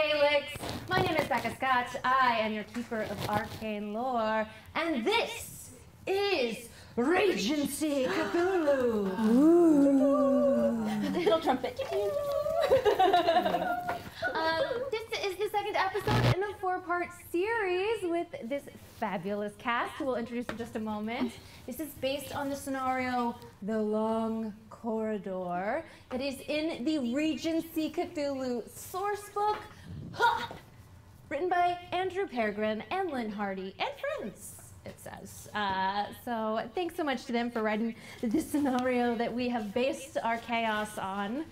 Calyx. My name is Becca Scott. I am your keeper of arcane lore, and this is Regency Cthulhu. Little trumpet. This is the second episode in a 4-part series with this fabulous cast who we'll introduce in just a moment. This is based on the scenario The Long Corridor that is in the Regency Cthulhu sourcebook, written by Andrew Peregrine and Lynn Hardy and friends, it says. So thanks so much to them for writing this scenario that we have based our chaos on.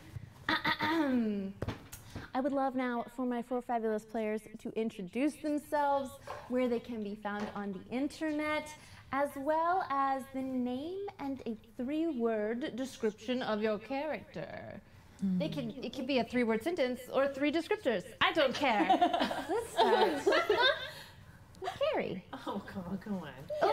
I would love now for my 4 fabulous players to introduce themselves, where they can be found on the internet, as well as the name and a 3-word description of your character. It can be a 3-word sentence or 3 descriptors. I don't care. Let's start with Kari. Oh, come on. Oh,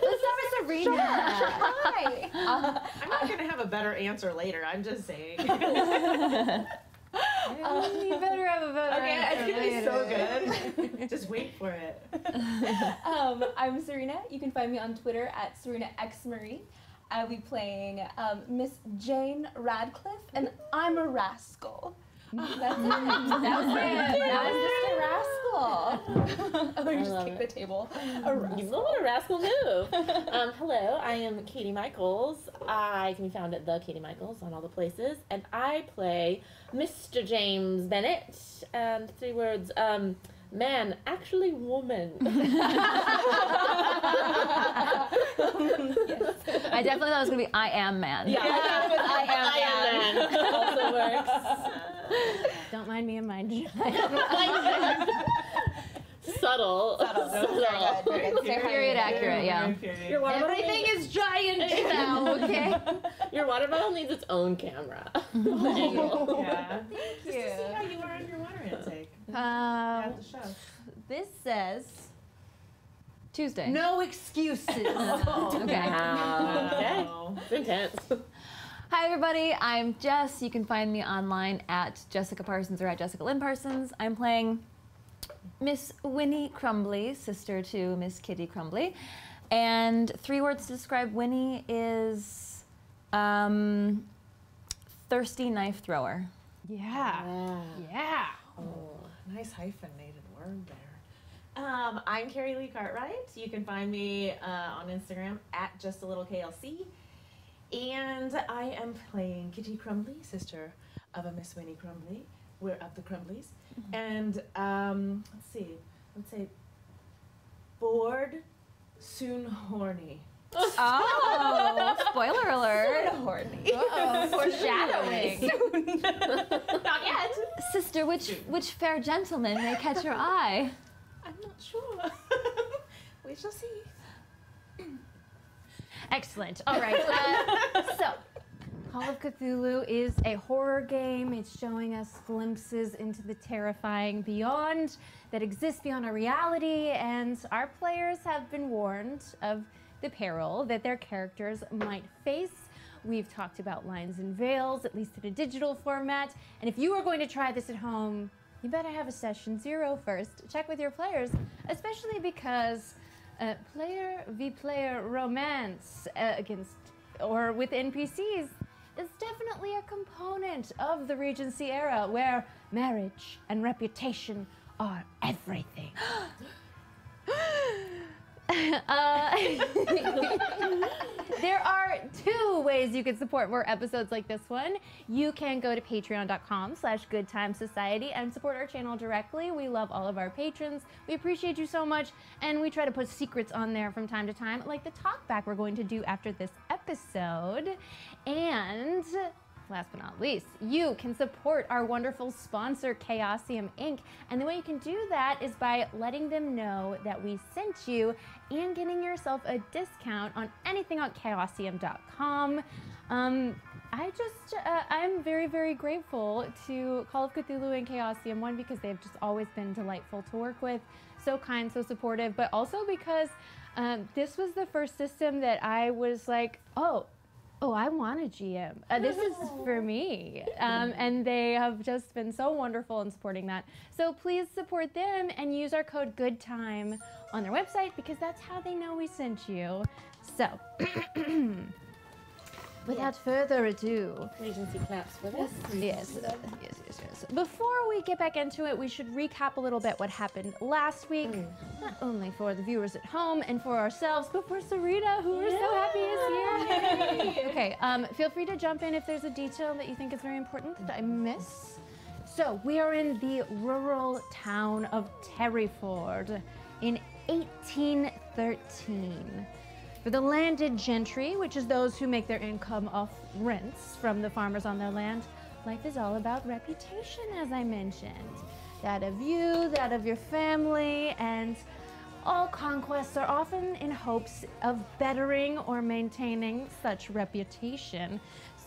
let's start with Surena. Hi. I'm not going to have a better answer later. I'm just saying. You better have a better answer. It's going to be so good. Just wait for it. I'm Surena. You can find me on Twitter at SerenaXMarie. I'll be playing Miss Jane Radcliffe, and I'm a rascal. That's it. That was Mr. Rascal. Oh, you just kicked the table. A rascal. You know what a rascal move. Hello, I am Katie Michels. I can be found at the Katie Michels on all the places, and I play Mr. James Bennett. And 3 words, man, actually woman. Yes. I definitely thought it was going to be I am man. Yeah, I am man. Also works. Don't mind me and my Subtle. Very good. Period accurate, yeah. Your water bottle Everything is giant now, okay? Your water bottle needs its own camera. Yeah. Thank Just to see how you are on your water intake. you. At the show. This says Tuesday. no excuses. Okay. Okay. It's intense. Hi everybody, I'm Jess. You can find me online at Jessica Parsons or at Jessica Lynn Parsons. I'm playing Miss Winnie Crumbly, sister to Miss Kitty Crumbly. And 3 words to describe Winnie is thirsty knife thrower. Yeah. Yeah. Oh, nice hyphenated word there. I'm Kari Lee Cartwright. You can find me on Instagram at JustALittleKLC. And I am playing Kitty Crumbly, sister of a Miss Winnie Crumbly. We're of the Crumbleys. And let's say bored, soon horny. Oh, spoiler alert. Horny. Foreshadowing. Not yet. Sister, which fair gentleman may catch your eye? I'm not sure. We shall see. Excellent. All right. So, Call of Cthulhu is a horror game. It's showing us glimpses into the terrifying beyond that exists beyond our reality, and our players have been warned of the peril that their characters might face. We've talked about lines and veils, at least in a digital format. And if you are going to try this at home, you better have a session 0 first. Check with your players, especially because player v player romance against or with NPCs is definitely a component of the Regency era where marriage and reputation are everything. There are 2 ways you can support more episodes like this one. You can go to patreon.com/goodtimesociety and support our channel directly. We love all of our patrons. We appreciate you so much, and we try to put secrets on there from time to time, like the talkback we're going to do after this episode. And last but not least, you can support our wonderful sponsor, Chaosium Inc. And the way you can do that is by letting them know that we sent you and getting yourself a discount on anything on chaosium.com. I'm very, very grateful to Call of Cthulhu and Chaosium, one, because they've just always been delightful to work with, so kind, so supportive, but also because this was the first system that I was like, oh, Oh, I want a GM. This is for me. And they have just been so wonderful in supporting that. So please support them and use our code GOODTIME on their website because that's how they know we sent you. So, without further ado. Regency claps for this. Yes. Before we get back into it, we should recap a little bit what happened last week, not only for the viewers at home and for ourselves, but for Surena, who we're so happy is here. Okay, feel free to jump in if there's a detail that you think is very important that I miss. So, we are in the rural town of Terryford in 1813. For the landed gentry, which is those who make their income off rents from the farmers on their land, life is all about reputation, as I mentioned. That of you, that of your family, and all conquests are often in hopes of bettering or maintaining such reputation.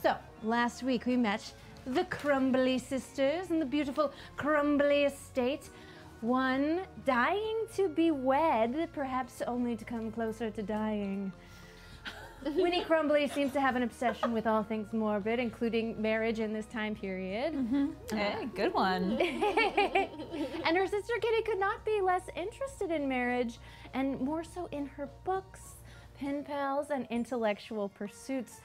So, last week we met the Crumbly sisters in the beautiful Crumbly estate. One dying to be wed, perhaps only to come closer to dying. Winnie Crumbly seems to have an obsession with all things morbid, including marriage in this time period. Hey, good one. And her sister Kitty could not be less interested in marriage, and more so in her books, pen pals, and intellectual pursuits.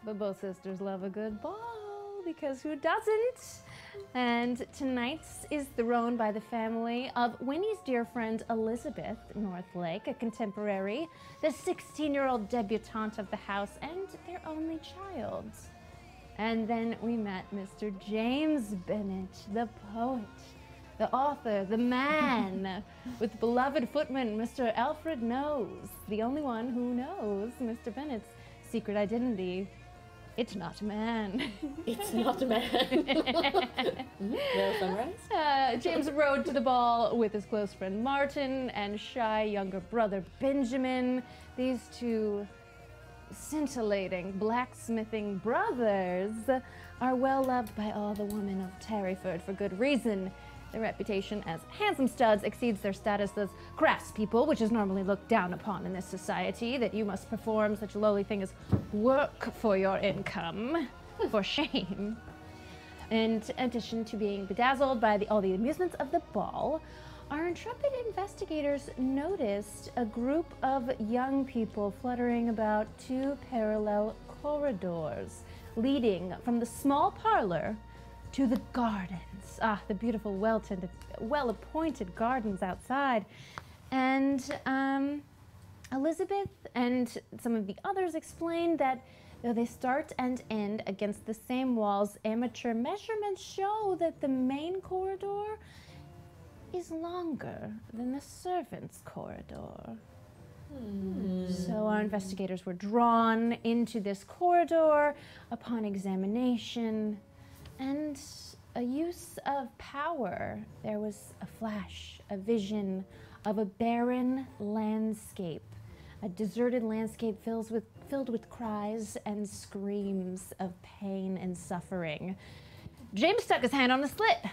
But both sisters love a good ball, because who doesn't? And tonight's is thrown by the family of Winnie's dear friend Elizabeth Northlake, a contemporary, the 16-year-old debutante of the house, and their only child. And then we met Mr. James Bennett, the poet, the author, the man, with beloved footman Mr. Alfred Knows, the only one who knows Mr. Bennett's secret identity. It's not a man. It's not a man. Well summarized. James rode to the ball with his close friend Martin and shy younger brother Benjamin. These two scintillating blacksmithing brothers are well loved by all the women of Terryford for good reason. Their reputation as handsome studs exceeds their status as craftspeople, which is normally looked down upon in this society, that you must perform such a lowly thing as work for your income. For shame. In addition to being bedazzled by all the amusements of the ball, our intrepid investigators noticed a group of young people fluttering about two parallel corridors, leading from the small parlor to the gardens. Ah, the beautiful, well-tended, well-appointed gardens outside. And Elizabeth and some of the others explained that though they start and end against the same walls, amateur measurements show that the main corridor is longer than the servants' corridor. So our investigators were drawn into this corridor upon examination and a use of power. There was a flash, a vision of a barren landscape, a deserted landscape filled with cries and screams of pain and suffering. James stuck his hand on a slit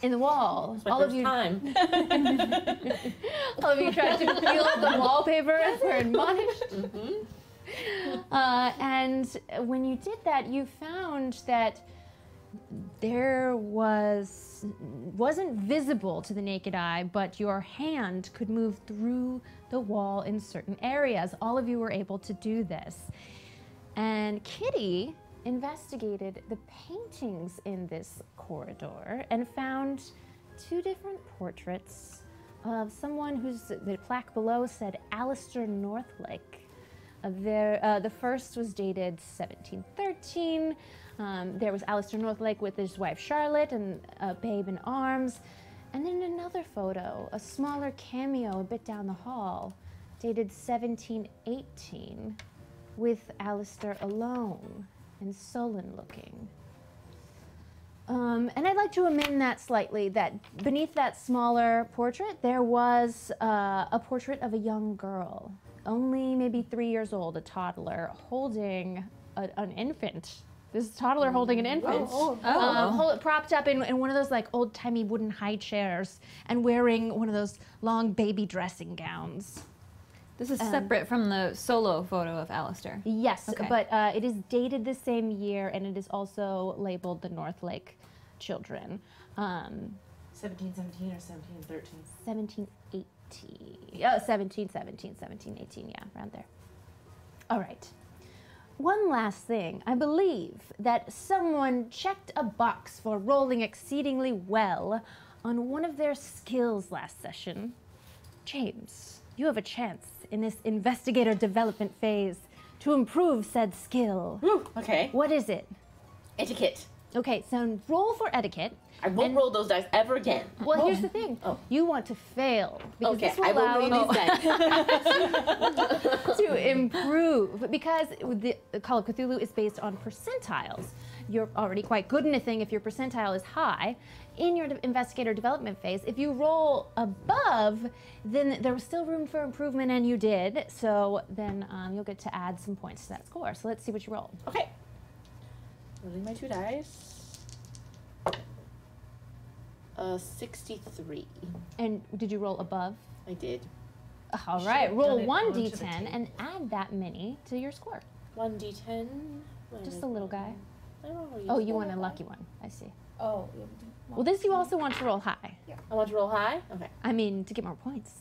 in the wall. All of you all of you tried to feel the wallpaper as we're admonished. And when you did that, you found that there wasn't visible to the naked eye, but your hand could move through the wall in certain areas. All of you were able to do this. And Kitty investigated the paintings in this corridor and found two different portraits of someone the plaque below said Alistair Northlake. The first was dated 1713. There was Alistair Northlake with his wife Charlotte and a babe in arms. And then another photo, a smaller cameo a bit down the hall, dated 1718, with Alistair alone and sullen looking. And I'd like to amend that slightly, that beneath that smaller portrait, there was a portrait of a young girl, only maybe 3 years old, a toddler, holding an infant. This toddler holding an infant, propped up in one of those like old-timey wooden high chairs and wearing one of those long baby dressing gowns. This is separate from the solo photo of Alistair. Yes, Okay. but it is dated the same year, and it is also labeled the North Lake Children. 1717 or 1713? 1718. Oh, 1717, 1718, yeah, around there. All right. One last thing. I believe that someone checked a box for rolling exceedingly well on one of their skills last session. James, you have a chance in this investigator development phase to improve said skill. Whew, okay. What is it? Etiquette. Okay, so roll for etiquette. I won't roll those dice ever again. Well, here's the thing. Oh. You want to fail because Okay, this will I allow will roll you these dice. to improve. Because the Call of Cthulhu is based on percentiles. You're already quite good in a thing if your percentile is high. In your investigator development phase, if you roll above, then there was still room for improvement, and you did. So then you'll get to add some points to that score. So let's see what you roll. Okay. Rolling my 2 dice. 63. And did you roll above? I did. All Should right, have roll done it one onto the d10 table. and add that many to your score. 1d10. Just a little guy. I don't know. Oh, you want a lucky one. I see. Oh, Well, this you also want to roll high. I want to roll high? Okay. I mean, to get more points.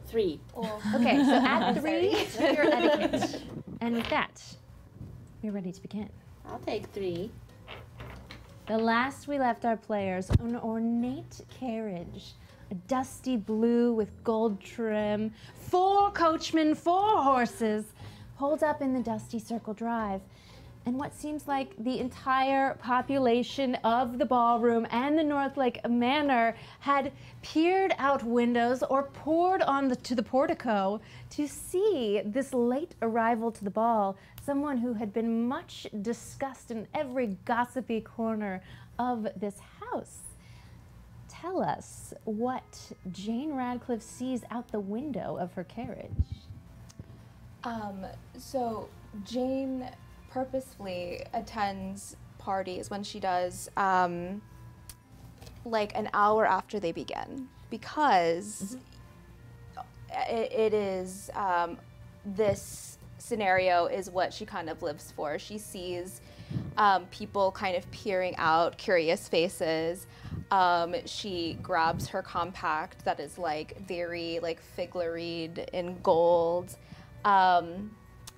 3. Okay, so add 3 to your etiquette. And with that, we're ready to begin. I'll take 3. The last we left our players, an ornate carriage, a dusty blue with gold trim, 4 coachmen, 4 horses, pulled up in the dusty circle drive. And what seems like the entire population of the ballroom and the North Lake Manor had peered out windows or poured on to the portico to see this late arrival to the ball, someone who had been much discussed in every gossipy corner of this house. Tell us what Jane Radcliffe sees out the window of her carriage. So Jane purposefully attends parties when she does, like an hour after they begin, because it is, this scenario is what she kind of lives for. She sees people kind of peering out, curious faces. She grabs her compact that is like very like figurine in gold.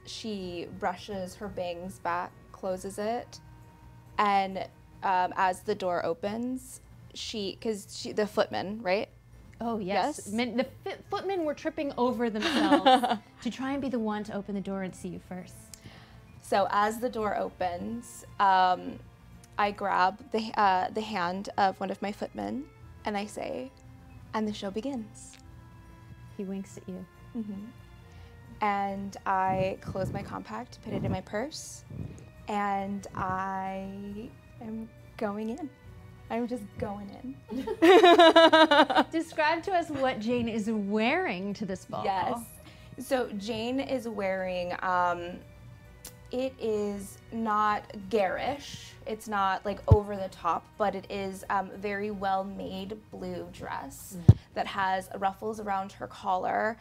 She brushes her bangs back, closes it, and as the door opens, the footman, right? Oh, yes. Yes? The footmen were tripping over themselves to try and be the one to open the door and see you first. So as the door opens, I grab the hand of one of my footmen, and I say, "And the show begins." He winks at you. And I close my compact, put it in my purse, and I am going in. I'm just going in. Describe to us what Jane is wearing to this ball. Yes. So Jane is wearing, it is not garish. It's not like over the top, but it is very well made blue dress that has ruffles around her collar.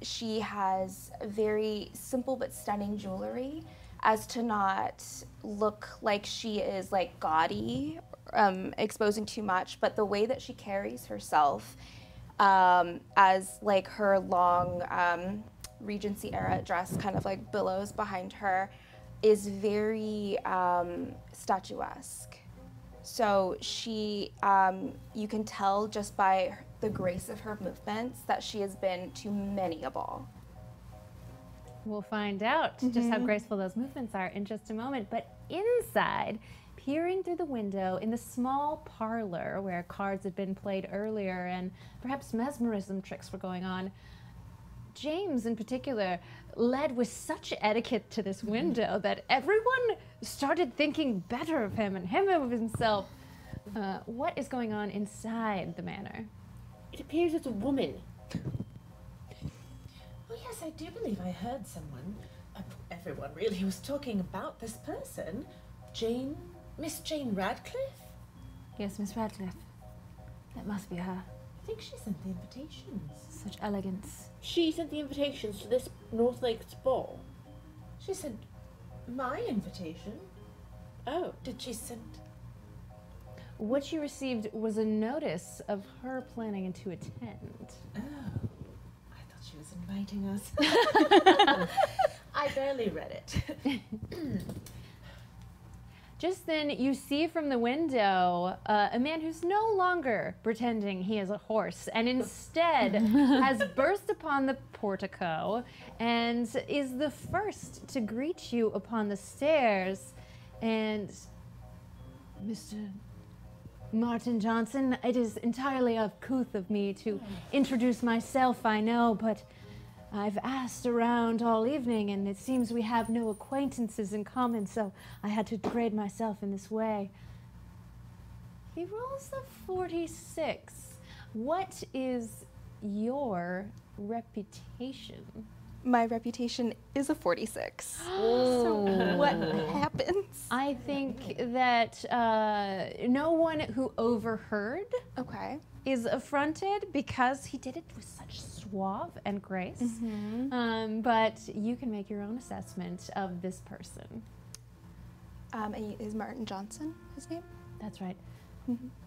She has very simple but stunning jewelry, as to not look like she is like gaudy, exposing too much, but the way that she carries herself, as like her long Regency era dress kind of like billows behind her, is very statuesque. So she, you can tell just by the grace of her movements that she has been to many a ball. We'll find out just how graceful those movements are in just a moment. But inside, peering through the window in the small parlor where cards had been played earlier and perhaps mesmerism tricks were going on, James in particular led with such etiquette to this window that everyone started thinking better of him and him of himself. What is going on inside the manor? It appears it's a woman. Oh yes, I do believe I heard someone, everyone really, was talking about this person. Miss Jane Radcliffe? Yes, Miss Radcliffe. That must be her. I think she sent the invitations. Such elegance. She sent the invitations to this North Lakes ball. She sent my invitation. Oh. Did she send? What you received was a notice of her planning to attend. Oh, I thought she was inviting us. I barely read it. Just then, you see from the window a man who's no longer pretending he is a horse and instead has burst upon the portico and is the first to greet you upon the stairs. And Mr. Martin Johnson, it is entirely uncouth of me to introduce myself, I know, but I've asked around all evening, and it seems we have no acquaintances in common, so I had to grade myself in this way. He rolls a 46. What is your reputation? My reputation is a 46. So What happens? I think that no one who overheard Okay. is affronted because he did it with such suave and grace. But you can make your own assessment of this person. Is Martin Johnson his name? That's right.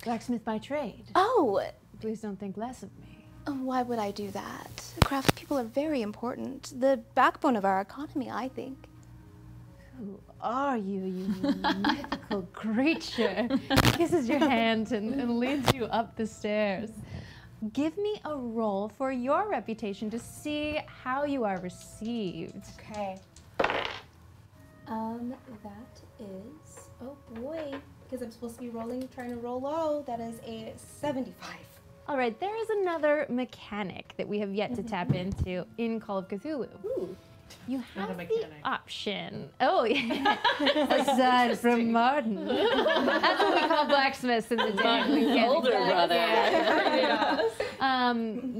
Blacksmith by trade. Oh, Please don't think less of me. why would I do that? Craftspeople are very important. The backbone of our economy, I think. Who are you, you mythical creature? Kisses your hand and leads you up the stairs. Give me a roll for your reputation to see how you are received. Okay. That is, oh boy, because I'm supposed to be trying to roll low. That is a 75. All right, there is another mechanic that we have yet to tap into in Call of Cthulhu. Ooh. You Not a have the mechanic. option. Oh, yeah. Aside from Martin. That's what we call blacksmiths in the day. Martin's older brother.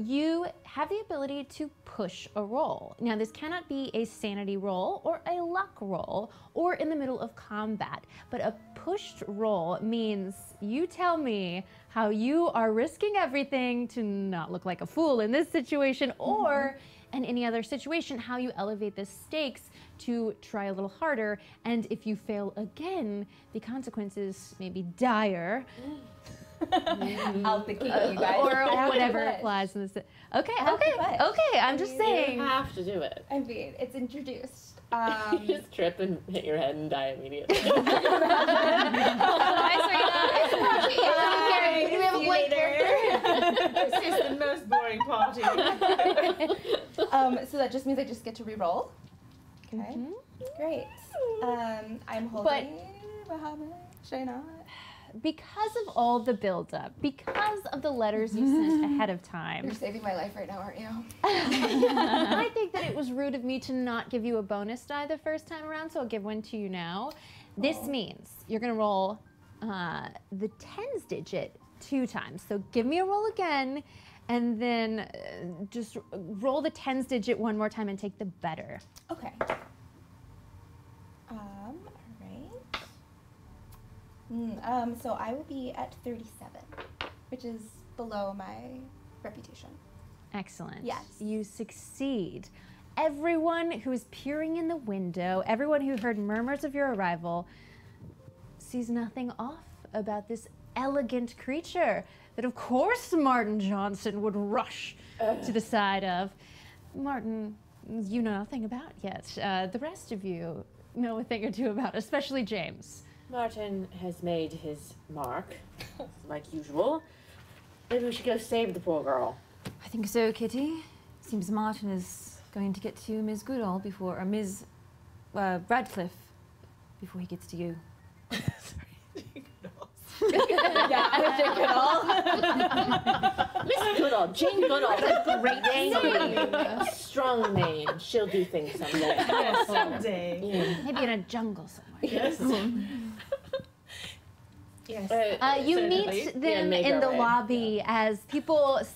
You have the ability to push a roll. Now, this cannot be a sanity roll or a luck roll or in the middle of combat, but a pushed roll means you tell me how you are risking everything to not look like a fool in this situation or in any other situation, how you elevate the stakes to try a little harder, and if you fail again, the consequences may be dire. I'll think you guys. Or whatever applies in this. Okay, I'm just saying. You have to do it. I mean, it's introduced. You just trip and hit your head and die immediately. Hi, Surena. Do we have a blank character? This is the most boring party. So that just means I just get to re-roll. Okay. Great. I'm holding. Should I not? Because of all the buildup, because of the letters you sent ahead of time, You're saving my life right now, aren't you? I think that it was rude of me to not give you a bonus die the first time around, so I'll give one to you now. This means you're going to roll the tens digit 2 times. So give me a roll again, and then just roll the tens digit 1 more time and take the better. Okay. All right. So I will be at 37, which is below my reputation. Excellent. Yes. You succeed. Everyone who is peering in the window, everyone who heard murmurs of your arrival, sees nothing off about this elegant creature that, of course, Martin Johnson would rush to the side of. Martin, you know nothing about yet. The rest of you know a thing or two about, especially James. Martin has made his mark, like usual. Maybe we should go save the poor girl. I think so, Kitty. Seems Martin is going to get to Ms. Goodall before, or Ms. Radcliffe before he gets to you. Miss Goodall, Jane Goodall, that's a great name. A strong name. She'll do things someday. Yes, someday. Yeah. Maybe in a jungle somewhere. Yes. Yes. You Certainly. meet them make in our the way. lobby as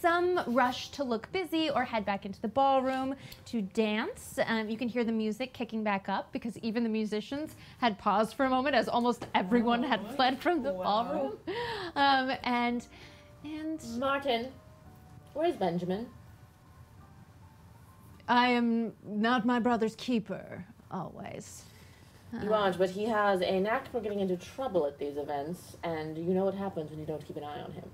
some rush to look busy or head back into the ballroom to dance. You can hear the music kicking back up because even the musicians had paused for a moment as almost everyone had fled from the ballroom. And Martin, Where's Benjamin? I am not my brother's keeper, always. You aren't, but he has a knack for getting into trouble at these events, and you know what happens when you don't keep an eye on him.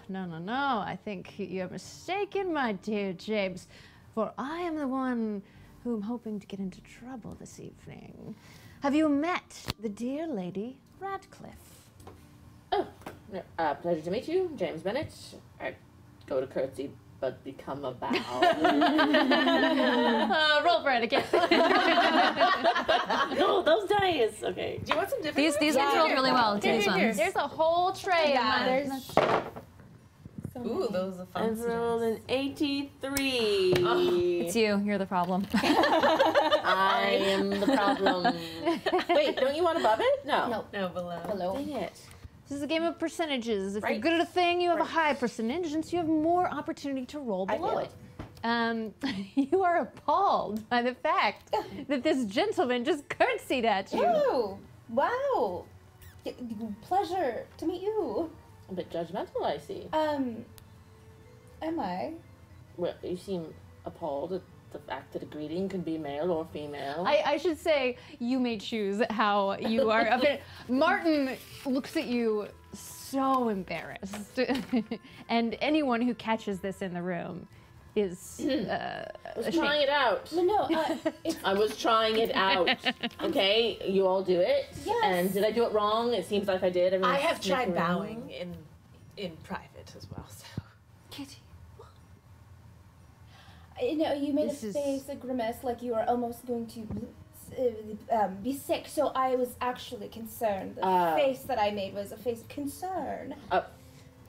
No. I think you're mistaken, my dear James, for I am the one who am hoping to get into trouble this evening. Have you met the dear Lady Radcliffe? Oh, pleasure to meet you, James Bennett. I go to curtsy, but become a bow. Roll for it again. No, those dice. Okay. Do you want some different These ones rolled really well. These ones. There's a whole tray of mine. Ooh, those are fun. I've rolled an 83. It's you. You're the problem. I am the problem. Wait, don't you want above it? No. No, below. Hello. Dang it. This is a game of percentages. If you're Right. good at a thing, you have a Right. high percentage, and so you have more opportunity to roll I below feel it. You are appalled by the fact that this gentleman just curtsied at you. Oh, wow. Pleasure to meet you. A bit judgmental, I see. Am I? Well, you seem appalled at the fact that a greeting can be male or female. I should say you may choose how you are. Martin looks at you so embarrassed, and anyone who catches this in the room is I was trying it out. No, it's I was trying it out. Okay, you all do it. Yes. And did I do it wrong? It seems like I did. I Everyone's have tried snickering. bowing in private as well, so. Kitty. you made This a is- face, a grimace, like you were almost going to be sick. So I was actually concerned. The face that I made was a face of concern.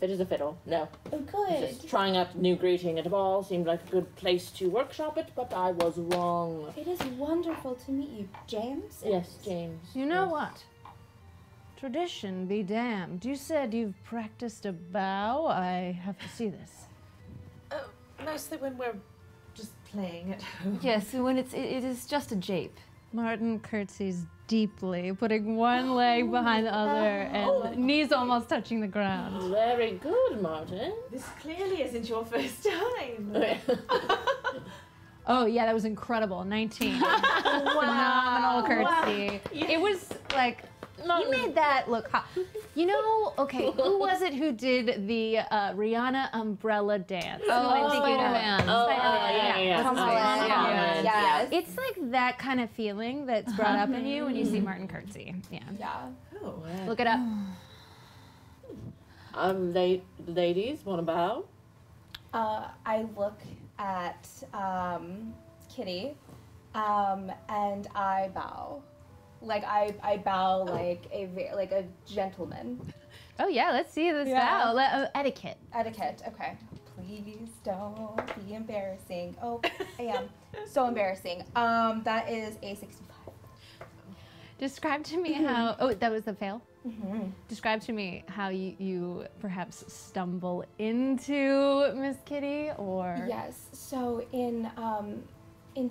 Fit is a fiddle. No. Oh, good. Just trying out new greeting at a ball seemed like a good place to workshop it, but I was wrong. It is wonderful to meet you, James. Yes, James. You know Yes. what? Tradition be damned. You said you've practiced a bow. I have to see this. Mostly when we're just playing at home. Yes, when it is just a jape. Martin curtsies deeply, putting one leg behind the other and knees almost touching the ground. Very good, Martin. This clearly isn't your first time. Oh yeah, that was incredible. 19. Phenomenal curtsy. It was like, you made that look hot. You know, okay, who was it who did the Rihanna umbrella dance? Spider-Man. Yeah. Yeah. Yes. It's like that kind of feeling that's brought up in you when you see Martin curtsy. Yeah. Yeah. Oh, Look it up. Ladies, want to bow? I look at Kitty, and I bow. Like I bow like a gentleman. Oh yeah, let's see this Yeah. bow. Etiquette. Etiquette. Okay. Please don't be embarrassing. Oh, I am so embarrassing. That is a 65. Describe to me how. Oh, that was the fail. Mm-hmm. Describe to me how you perhaps stumble into Miss Kitty, or Yes. So in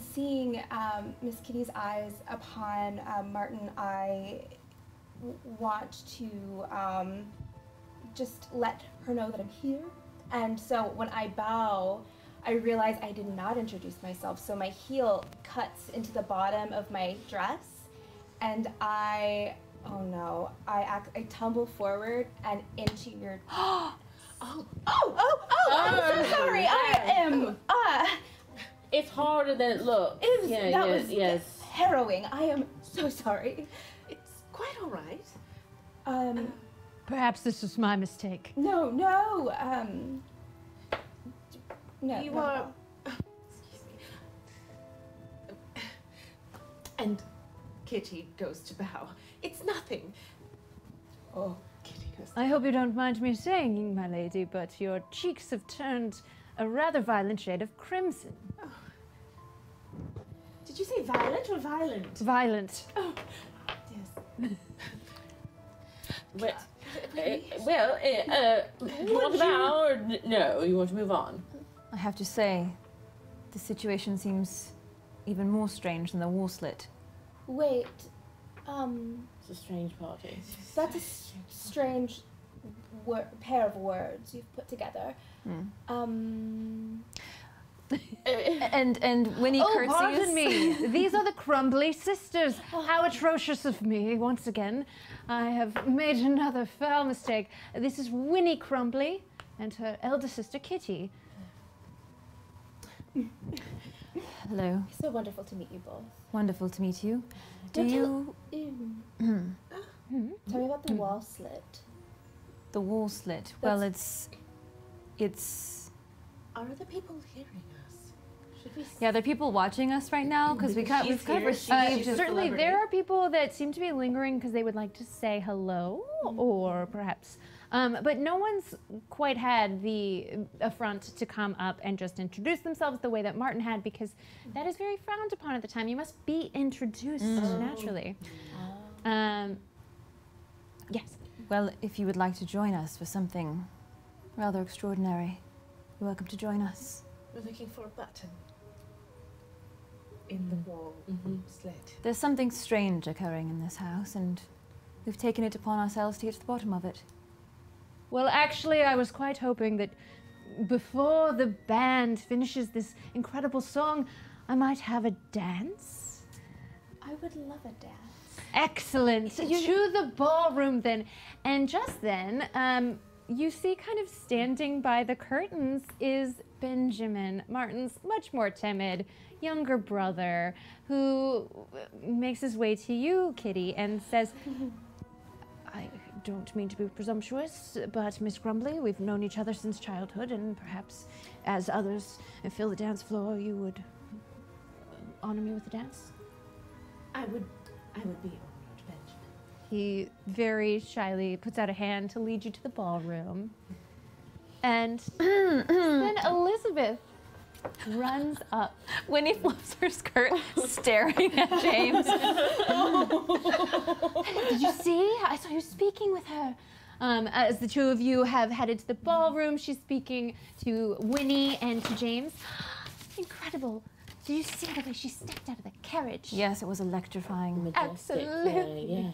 seeing Miss Kitty's eyes upon Martin, I want to just let her know that I'm here. And so when I bow, I realize I did not introduce myself. So my heel cuts into the bottom of my dress, and I tumble forward and into your. I'm so sorry. I am. It's harder than it looks. That was yes. harrowing. I am so sorry. it's quite all right. perhaps this was my mistake. No. No. You no. are. Excuse me. And Kitty goes to bow. It's nothing. Oh, Kitty goes. I hope you don't mind me saying, my lady, but your cheeks have turned a rather violent shade of crimson. Did you say violent or violent? Violent. Oh, yes. You want to bow or no? You want to move on? I have to say, the situation seems even more strange than the wall slit. Wait. It's a strange party. That's a strange pair of words you've put together. And Winnie curtsies. Pardon me. These are the Crumbly sisters. How atrocious of me, once again. I have made another foul mistake. This is Winnie Crumbly and her elder sister, Kitty. Hello. So wonderful to meet you both. Wonderful to meet you. Do Don't you... Tell me about the wall slit. The wall slit. Well, it's... Are the people hearing us? Should we? Yeah, there are people watching us right now because we've kind of received... Certainly, there are people that seem to be lingering because they would like to say hello, or perhaps... but no one's quite had the affront to come up and just introduce themselves the way that Martin had, because that is very frowned upon at the time. You must be introduced naturally. Yes. Well, if you would like to join us for something rather extraordinary, you're welcome to join us. We're looking for a button in the wall slit. There's something strange occurring in this house, and we've taken it upon ourselves to get to the bottom of it. Well, actually, I was quite hoping that before the band finishes this incredible song, I might have a dance. I would love a dance. Excellent. To the ballroom then. And just then, you see kind of standing by the curtains is Benjamin, Martin's much more timid younger brother, who makes his way to you, Kitty, and says, I don't mean to be presumptuous, but Miss Grumbly, we've known each other since childhood, and perhaps as others fill the dance floor, you would honor me with a dance? I would be honored, Benjamin. He very shyly puts out a hand to lead you to the ballroom. And then Elizabeth runs up. Winnie flips her skirt, staring at James. Did you see? I saw you speaking with her. As the two of you have headed to the ballroom, she's speaking to Winnie and to James. Incredible. Did you see the way she stepped out of the carriage? Yes, it was electrifying. Majestic. Absolutely. Yeah.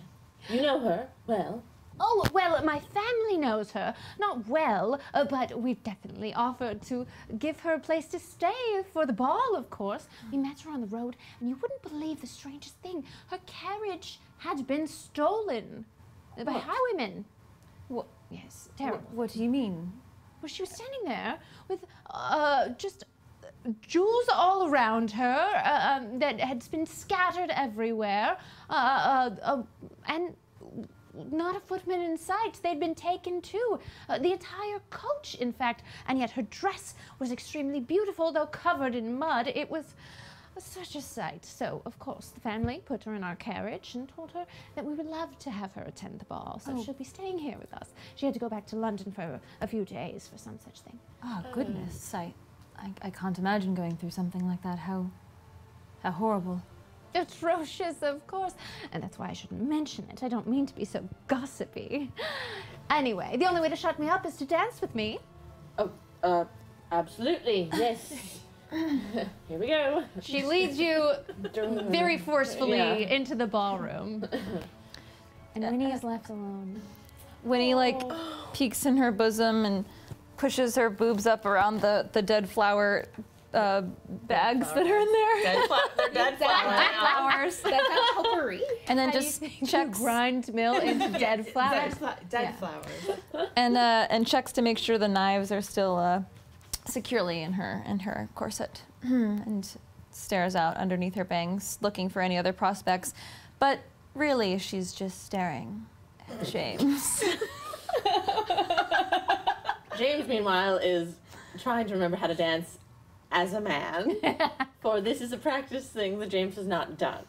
You know her well. Oh, well, my family knows her. Not well, but we've definitely offered to give her a place to stay for the ball, of course. We met her on the road, and you wouldn't believe the strangest thing. Her carriage had been stolen by highwaymen. What? Yes, terrible. What do you mean? Well, she was standing there with just jewels all around her that had been scattered everywhere, and not a footman in sight. They'd been taken too. The entire coach, in fact. And yet her dress was extremely beautiful, though covered in mud. It was such a sight. So, of course, the family put her in our carriage and told her that we would love to have her attend the ball. So she'll be staying here with us. She had to go back to London for a few days for some such thing. Oh, goodness. I can't imagine going through something like that. How horrible. Atrocious, of course. And that's why I shouldn't mention it. I don't mean to be so gossipy. Anyway, the only way to shut me up is to dance with me. Oh, absolutely, yes. Here we go. She leads you very forcefully into the ballroom. And Winnie is left alone. Winnie, peeks in her bosom and pushes her boobs up around the dead flower bags that are in there. They're dead flowers. That's not potpourri. And then How just do you checks grind mill into dead flowers. Dead flowers. and checks to make sure the knives are still securely in her corset, and stares out underneath her bangs, looking for any other prospects. But really, she's just staring at James. James, meanwhile, is trying to remember how to dance as a man, for this is a practice thing that James has not done.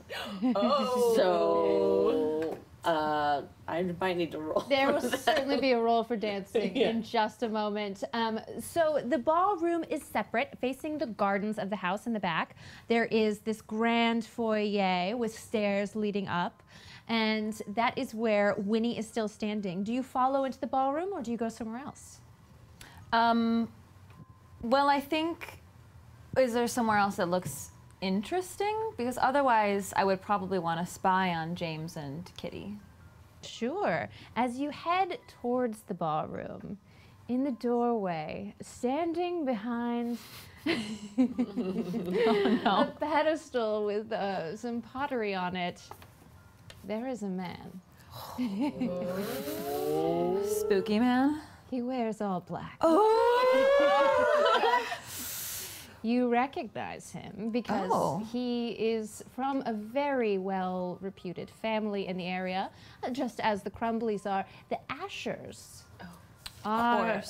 So, I might need to roll. There will certainly be a roll for dancing in just a moment. So the ballroom is separate, facing the gardens of the house in the back. There is this grand foyer with stairs leading up, and that is where Winnie is still standing. Do you follow into the ballroom, or do you go somewhere else? Well, I think, is there somewhere else that looks interesting? Because otherwise, I would probably want to spy on James and Kitty. Sure. As you head towards the ballroom, in the doorway, standing behind a pedestal with some pottery on it, there is a man. Spooky man. He wears all black. Oh! You recognize him because he is from a very well-reputed family in the area, just as the Crumbleys are. The Ashers are,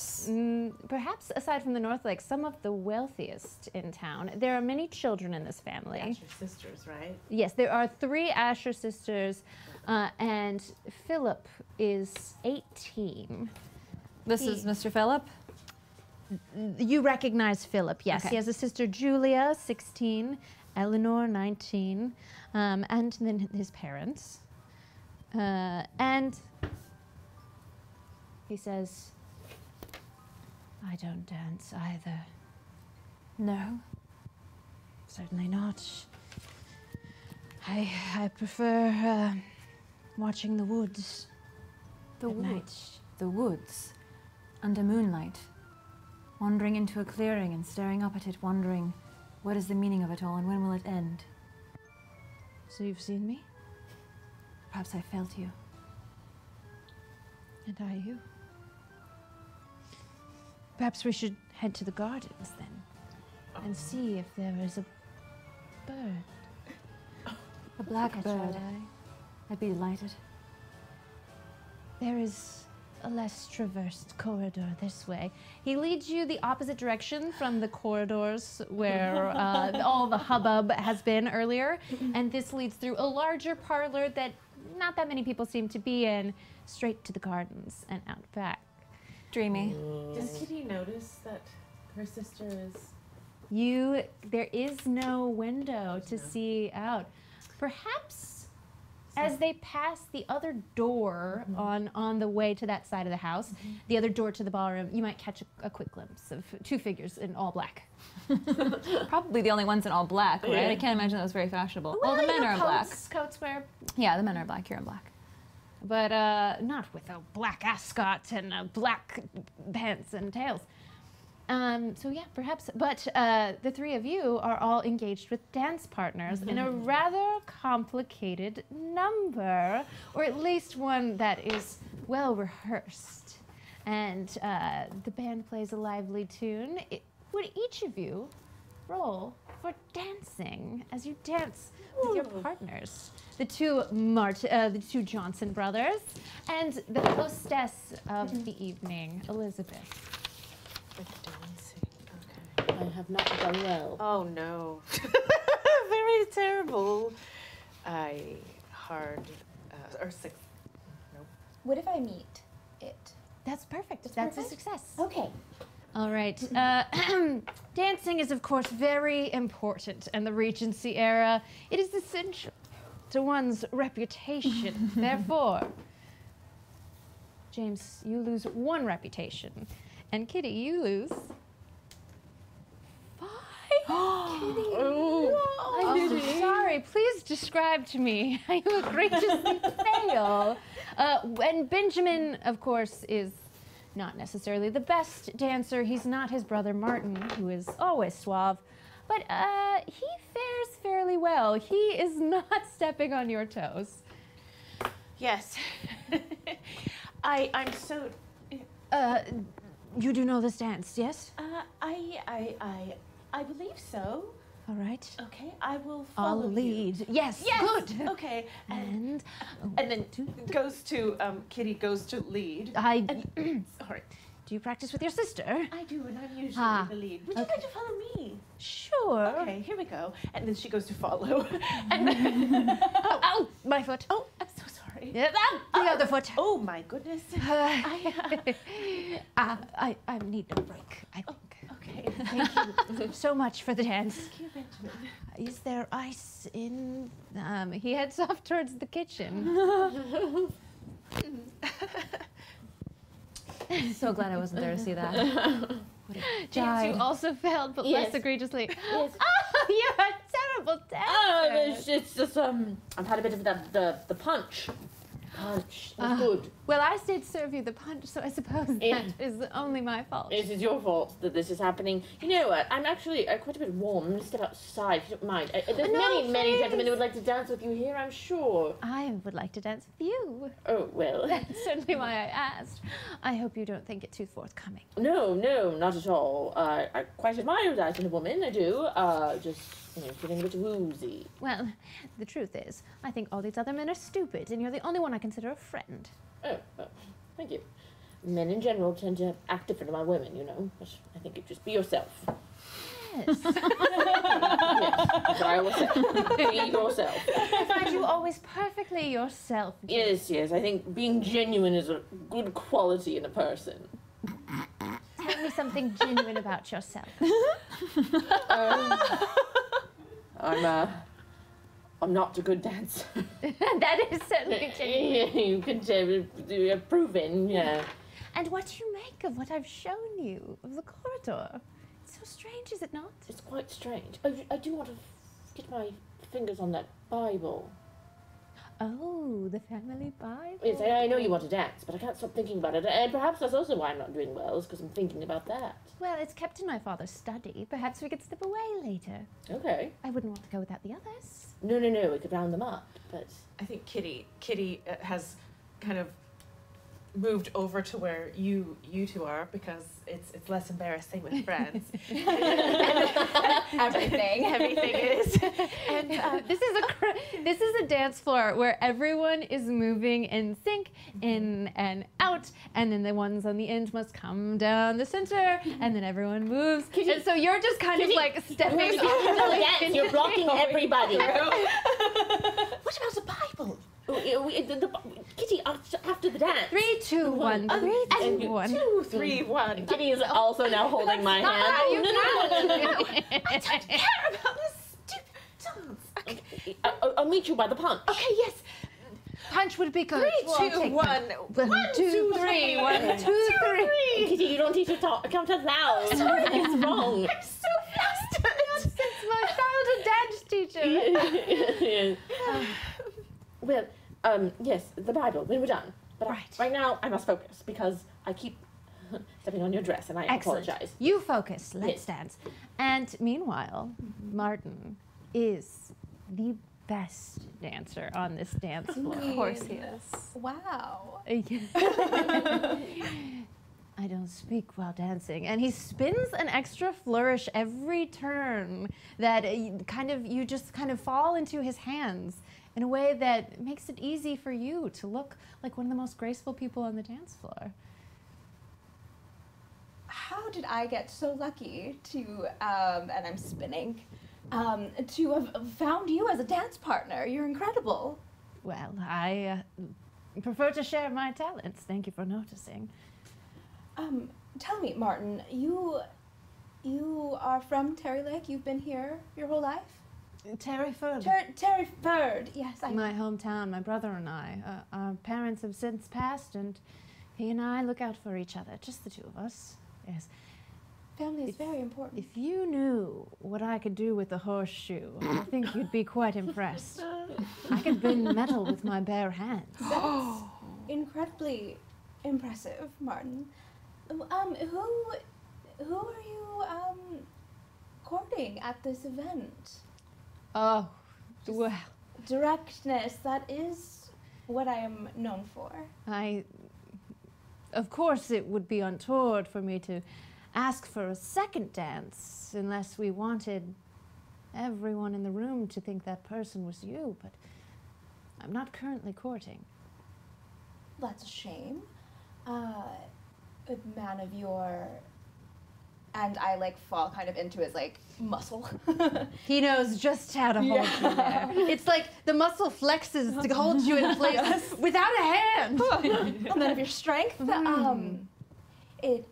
perhaps aside from the North Lake, some of the wealthiest in town. There are many children in this family. Asher sisters, right? Yes, there are 3 Asher sisters, and Philip is 18. This is Mr. Philip? You recognize Philip, yes. Okay. He has a sister, Julia, 16, Eleanor, 19, and then his parents. And he says, I don't dance either. No. Certainly not. I prefer watching the woods The at night. woods. The woods. Under moonlight. Wandering into a clearing and staring up at it, wondering, what is the meaning of it all and when will it end? So you've seen me? Perhaps I felt you. And I you. Perhaps we should head to the gardens then and see if there is a bird. A black Catch bird. our eye. I'd be delighted. There is a less traversed corridor this way. He leads you the opposite direction from the corridors where all the hubbub has been earlier, and this leads through a larger parlor that not that many people seem to be in, straight to the gardens and out back. Dreamy. Does Kitty notice that her sister is... There is no window to see out. Perhaps as they pass the other door on the way to that side of the house, the other door to the ballroom, you might catch a quick glimpse of 2 figures in all black. Probably the only ones in all black, right? Yeah. I can't imagine that was very fashionable. Well, the you men know, are in black. Coats wear, Yeah, the men are black. You're in black. but not with a black ascot and black pants and tails. So yeah, perhaps. But the 3 of you are all engaged with dance partners in a rather complicated number, or at least one that is well rehearsed. And the band plays a lively tune. Would each of you roll for dancing as you dance with your partners? The 2 Johnson brothers and the hostess of the evening, Elizabeth. Okay. I have not done well. Oh no. Very terrible. Or 6. Nope. What if I meet it? That's perfect. That's perfect? a success. Okay. All right. Dancing is, of course, very important in the Regency era. It is essential to one's reputation. Therefore, James, you lose 1 reputation. And Kitty, you lose 5. Kitty. I'm sorry. Please describe to me how you egregiously fail. And Benjamin, of course, is not necessarily the best dancer. He's not his brother Martin, who is always suave. But he fares fairly well. He is not stepping on your toes. Yes. I'm so... You do know this dance, yes? I believe so. All right. Okay, I will I'll follow you. lead. Yes, Yes. good. Okay, And then goes to Kitty goes to lead. Sorry, do you practice with your sister? I do, and I'm usually Ah, the lead. Would you okay. like to follow me? Sure. Okay, here we go. And then she goes to follow. And then, Oh, my foot. oh, I'm so sorry. Yeah, the other foot. Oh my goodness. I need a break, I think. Okay. Thank you so much for the dance. Thank you, Benjamin. Is there ice in... he heads off towards the kitchen. So glad I wasn't there to see that. James, you also failed, but Yes. less egregiously. Yes. Oh, you're a terrible dancer. It's just I've had a bit of the punch. punch. That's good. Well, I did serve you the punch, so I suppose that is only my fault. It is your fault that this is happening. You know what? I'm actually quite a bit warm. I'm going to step outside if you don't mind. There's many gentlemen who would like to dance with you here, I'm sure. I would like to dance with you. Oh, well. That's certainly why I asked. I hope you don't think it too forthcoming. No, not at all. I quite admire that in a woman, I do. Just, feeling a bit woozy. Well, the truth is, I think all these other men are stupid, and you're the only one I consider a friend. Oh, thank you. Men in general tend to act different about women, but I think you just be yourself. Yes. Yes, that's what I always say. Be yourself. I find you always perfectly yourself. Yes, I think being genuine is a good quality in a person. Tell me something genuine about yourself. I'm not a good dancer. That is certainly genuine. You can prove it, yeah. And what do you make of what I've shown you of the corridor? It's so strange, is it not? It's quite strange. I do want to get my fingers on that Bible. Oh, the family Bible? Yes, I know you want to dance, but I can't stop thinking about it. And perhaps that's also why I'm not doing well, is because I'm thinking about that. Well, it's kept in my father's study. Perhaps we could slip away later. Okay. I wouldn't want to go without the others. No, we could round them up, but... I think Kitty has kind of moved over to where you two are because it's less embarrassing with friends. Everything is. And this is a dance floor where everyone is moving in sync, in and out, and then the ones on the end must come down the center, and then everyone moves. And so you're just kind of like stepping off. Yes, you're blocking everybody. what about the Bible? Kitty, after the dance. 3, 2, 1. 3, 2, 1. 2, 3, 1. Kitty is also now holding my hand. No. I don't care about this stupid dance. Okay. I'll meet you by the punch. Okay, yes. Punch would be good. 3, 2, 1. 1, 2, 3. 1, 2, 3. Kitty, you don't need to count out loud. Sorry. It's wrong. I'm so flustered. It's my childhood dance teacher. Well, yes, the Bible, when we're done. But right now, I must focus because I keep stepping on your dress and I apologize. You focus. Let's dance. And meanwhile, Martin is the best dancer on this dance floor. Of course he is. Wow. I don't speak while dancing. And he spins an extra flourish every turn that you just kind of fall into his hands in a way that makes it easy for you to look like one of the most graceful people on the dance floor. How did I get so lucky to, and I'm spinning, to have found you as a dance partner? You're incredible. Well, I prefer to share my talents. Thank you for noticing. Tell me, Martin, you are from Terry Lake? You've been here your whole life? Terryford. Terryford, yes. My hometown, my brother and I. Our parents have since passed, and he and I look out for each other, just the two of us. Yes. Family is very important. If you knew what I could do with the horseshoe, I think you'd be quite impressed. I could bend metal with my bare hands. That's incredibly impressive, Martin. Who are you courting at this event? Oh, well. Directness, that is what I am known for. Of course it would be untoward for me to ask for a second dance unless we wanted everyone in the room to think that person was you, but I'm not currently courting. That's a shame. A man of your... And I fall kind of into his muscle. He knows just how to hold you there. It's like the muscle flexes to hold you in place without a hand. A man of your strength. It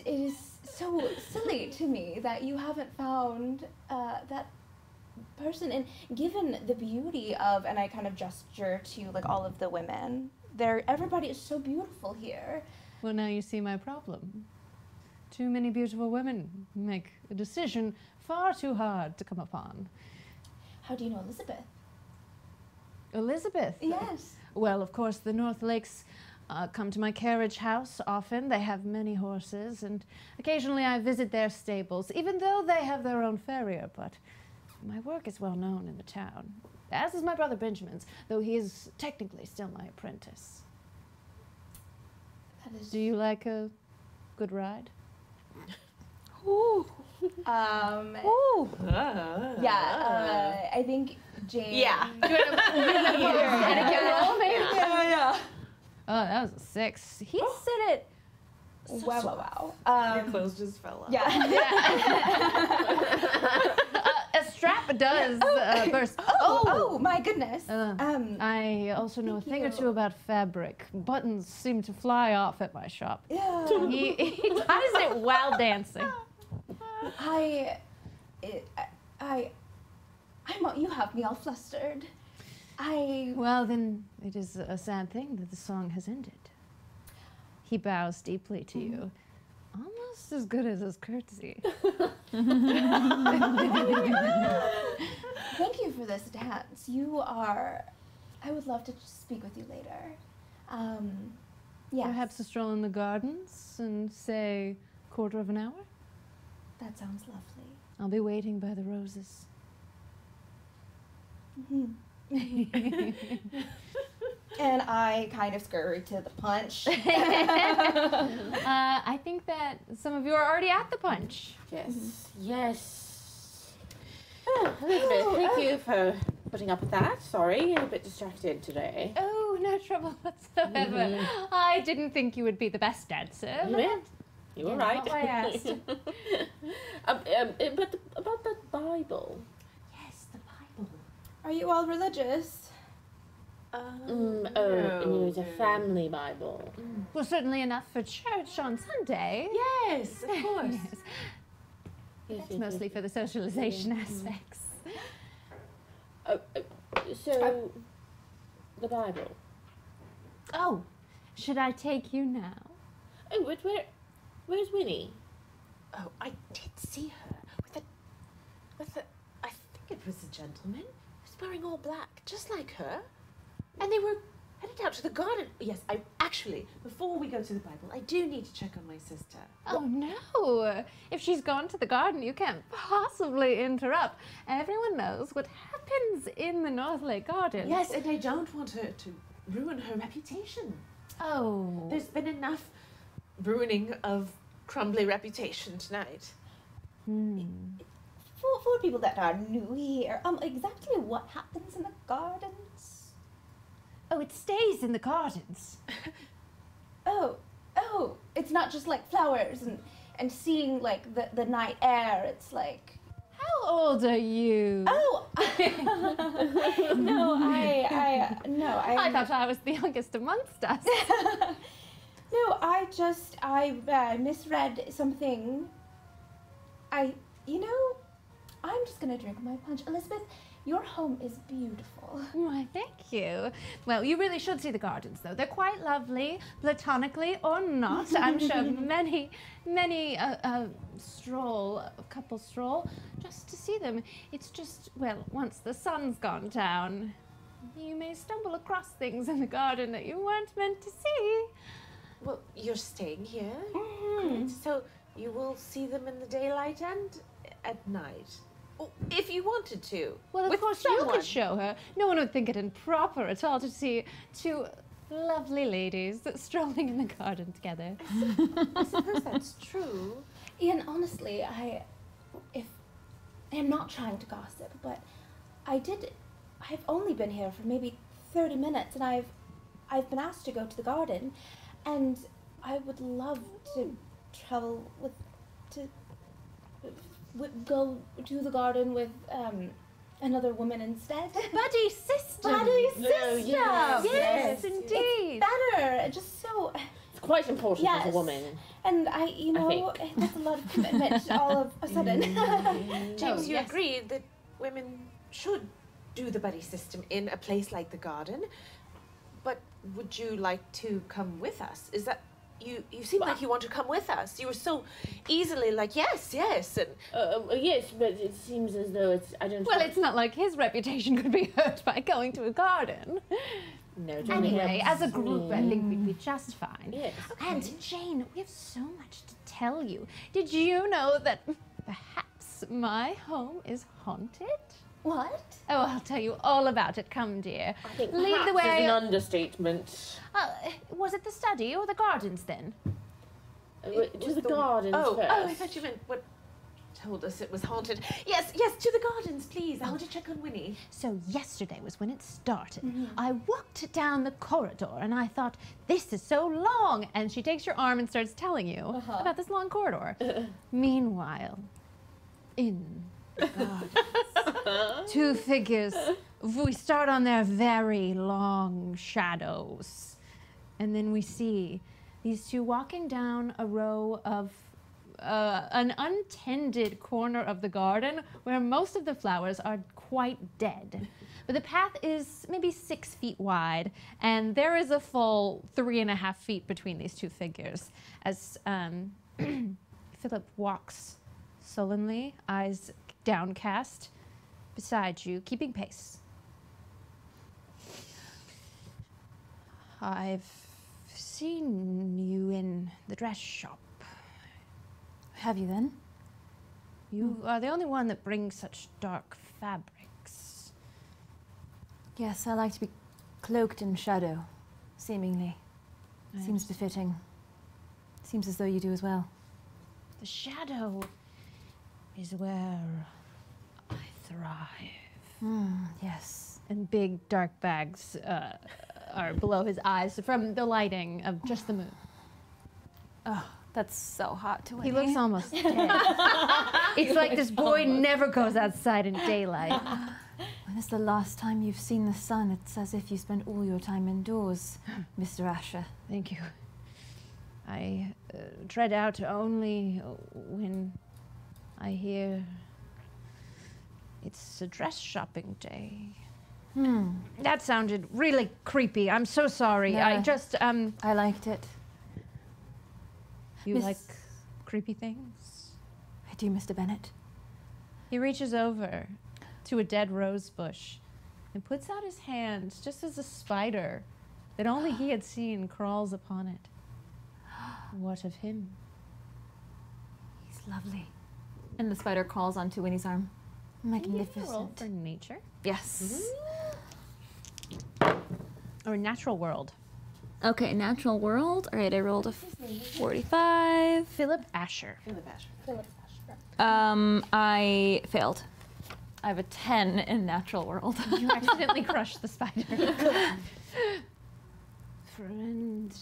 is so silly to me that you haven't found that person. And given the beauty of, and I kind of gesture to all of the women, everybody is so beautiful here. Well, now you see my problem. Too many beautiful women make a decision far too hard to come upon. How do you know Elizabeth? Elizabeth. Yes. Well, of course, the North Lakes come to my carriage house often. They have many horses, and occasionally I visit their stables, even though they have their own farrier. But my work is well known in the town, as is my brother Benjamin's, though he is technically still my apprentice. That is. Do you like a good ride? Ooh. Ooh! Yeah. I think Jane. Yeah. Etiquette roll, maybe? Yeah. Oh, that was a 6. He said it. Wow. Your clothes just fell off. Yeah. A strap does burst. Oh, my goodness. I also know a Thank thing or you. two about fabric. Buttons seem to fly off at my shop. Yeah. He ties it while dancing. You have me all flustered. Well, then it is a sad thing that the song has ended. He bows deeply to you, almost as good as his courtesy. Thank you for this dance. I would love to speak with you later. Yes. Perhaps a stroll in the gardens and say quarter of an hour? That sounds lovely. I'll be waiting by the roses. And I kind of scurry to the punch. I think that some of you are already at the punch. Yes. Oh, Elizabeth, thank you for putting up with that. Sorry, a bit distracted today. Oh, no trouble whatsoever. I didn't think you would be the best dancer. Yeah, you were right. Not why I asked. But about that Bible. Yes, the Bible. Are you all religious? And it was a family Bible. Well, certainly enough for church on Sunday. Yes, of course. It's mostly for the socialization aspects. So, the Bible. Oh, should I take you now? Oh, but where's Winnie? Oh, I did see her with a, I think it was a gentleman who was wearing all black, just like her. And they were headed out to the garden. Yes, before we go to the Bible, I do need to check on my sister. Oh, no. If she's gone to the garden, you can't possibly interrupt. Everyone knows what happens in the North Lake Garden. Yes, and I don't want her to ruin her reputation. Oh. There's been enough ruining of Crumbly reputation tonight. For people that are new here, exactly what happens in the gardens? Oh, it stays in the gardens. Oh, it's not just like flowers and seeing like the night air. It's like, How old are you? oh, no, I thought I was the youngest amongst us. No, I misread something. I'm just gonna drink my punch. Elizabeth, your home is beautiful. Why, thank you. Well, you really should see the gardens, though. They're quite lovely, platonically or not. I'm sure many couple stroll just to see them. It's just, well, once the sun's gone down, you may stumble across things in the garden that you weren't meant to see. Well, you're staying here, correct? So you will see them in the daylight and at night. Oh, if you wanted to. Well, of with course someone. you could show her. No one would think it improper at all to see two lovely ladies strolling in the garden together. I suppose that's true. Ian, honestly, I am not trying to gossip, but I've only been here for maybe 30 minutes, and I've been asked to go to the garden, and I would love to travel go to the garden with another woman instead. Buddy sister! Buddy sister! Yes, indeed! Better! Just so... It's quite important as a woman. And that's a lot of commitment all of a sudden. James, you agreed that women should do the buddy system in a place like the garden, but would you like to come with us? Is that You seem like you want to come with us. You were so easily like, yes, and Yes, but it seems as though I don't... Well, it's not like his reputation could be hurt by going to a garden. No, it Anyway, helps as a group, I me. think we'd be just fine. Yes. And Jane, we have so much to tell you. Did you know that perhaps my home is haunted? What? Oh, I'll tell you all about it. Come, dear. I think Lead the perhaps way. is an understatement. Was it the study or the gardens then? To the gardens first. Oh, I thought you meant what told us it was haunted. Yes, to the gardens, please. I want to check on Winnie. So yesterday was when it started. I walked down the corridor and I thought, this is so long. And she takes your arm and starts telling you about this long corridor. Meanwhile, in the gardens, two figures. We start on their very long shadows. And then we see these two walking down a row of an untended corner of the garden where most of the flowers are quite dead. But the path is maybe 6 feet wide, and there is a full 3.5 feet between these two figures as Philip walks sullenly, eyes downcast, beside you, keeping pace. I've seen you in the dress shop. Have you then? You are the only one that brings such dark fabrics. Yes, I like to be cloaked in shadow, seemingly. Seems befitting. Seems as though you do as well. The shadow is where I thrive. Yes. And big dark bags are below his eyes from the lighting of just the moon. Oh, that's so hot to He looks almost dead. It's like this boy never goes outside in daylight. When is the last time you've seen the sun? It's as if you spend all your time indoors, Mr. Asher. Thank you. I tread out only when I hear it's a dress shopping day. That sounded really creepy. I'm so sorry. Yeah. I just, I liked it. You Miss- like creepy things? I do, Mr. Bennett. He reaches over to a dead rose bush and puts out his hand just as a spider that only he had seen crawls upon it. What of him? He's lovely. And the spider crawls onto Winnie's arm. Roll Magnificent. for nature Yes. or natural world. Okay, natural world. All right, I rolled a 45. Philip Asher. I failed. I have a 10 in natural world. You accidentally crushed the spider. Friend,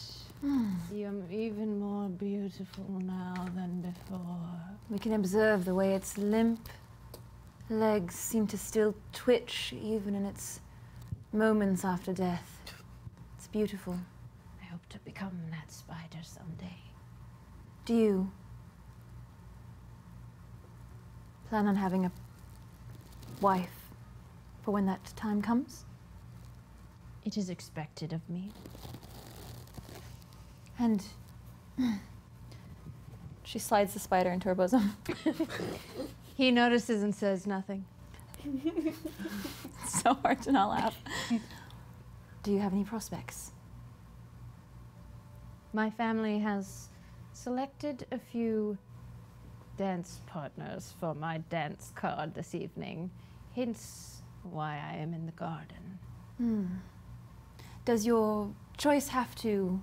you're even more beautiful now than before. We can observe the way its limp legs seem to still twitch even in its moments after death. It's beautiful. I hope to become that spider someday. Do you plan on having a wife for when that time comes? It is expected of me. And she slides the spider into her bosom. He notices and says nothing. It's so hard to not laugh. Do you have any prospects? My family has selected a few dance partners for my dance card this evening, hence why I am in the garden. Does your choice have to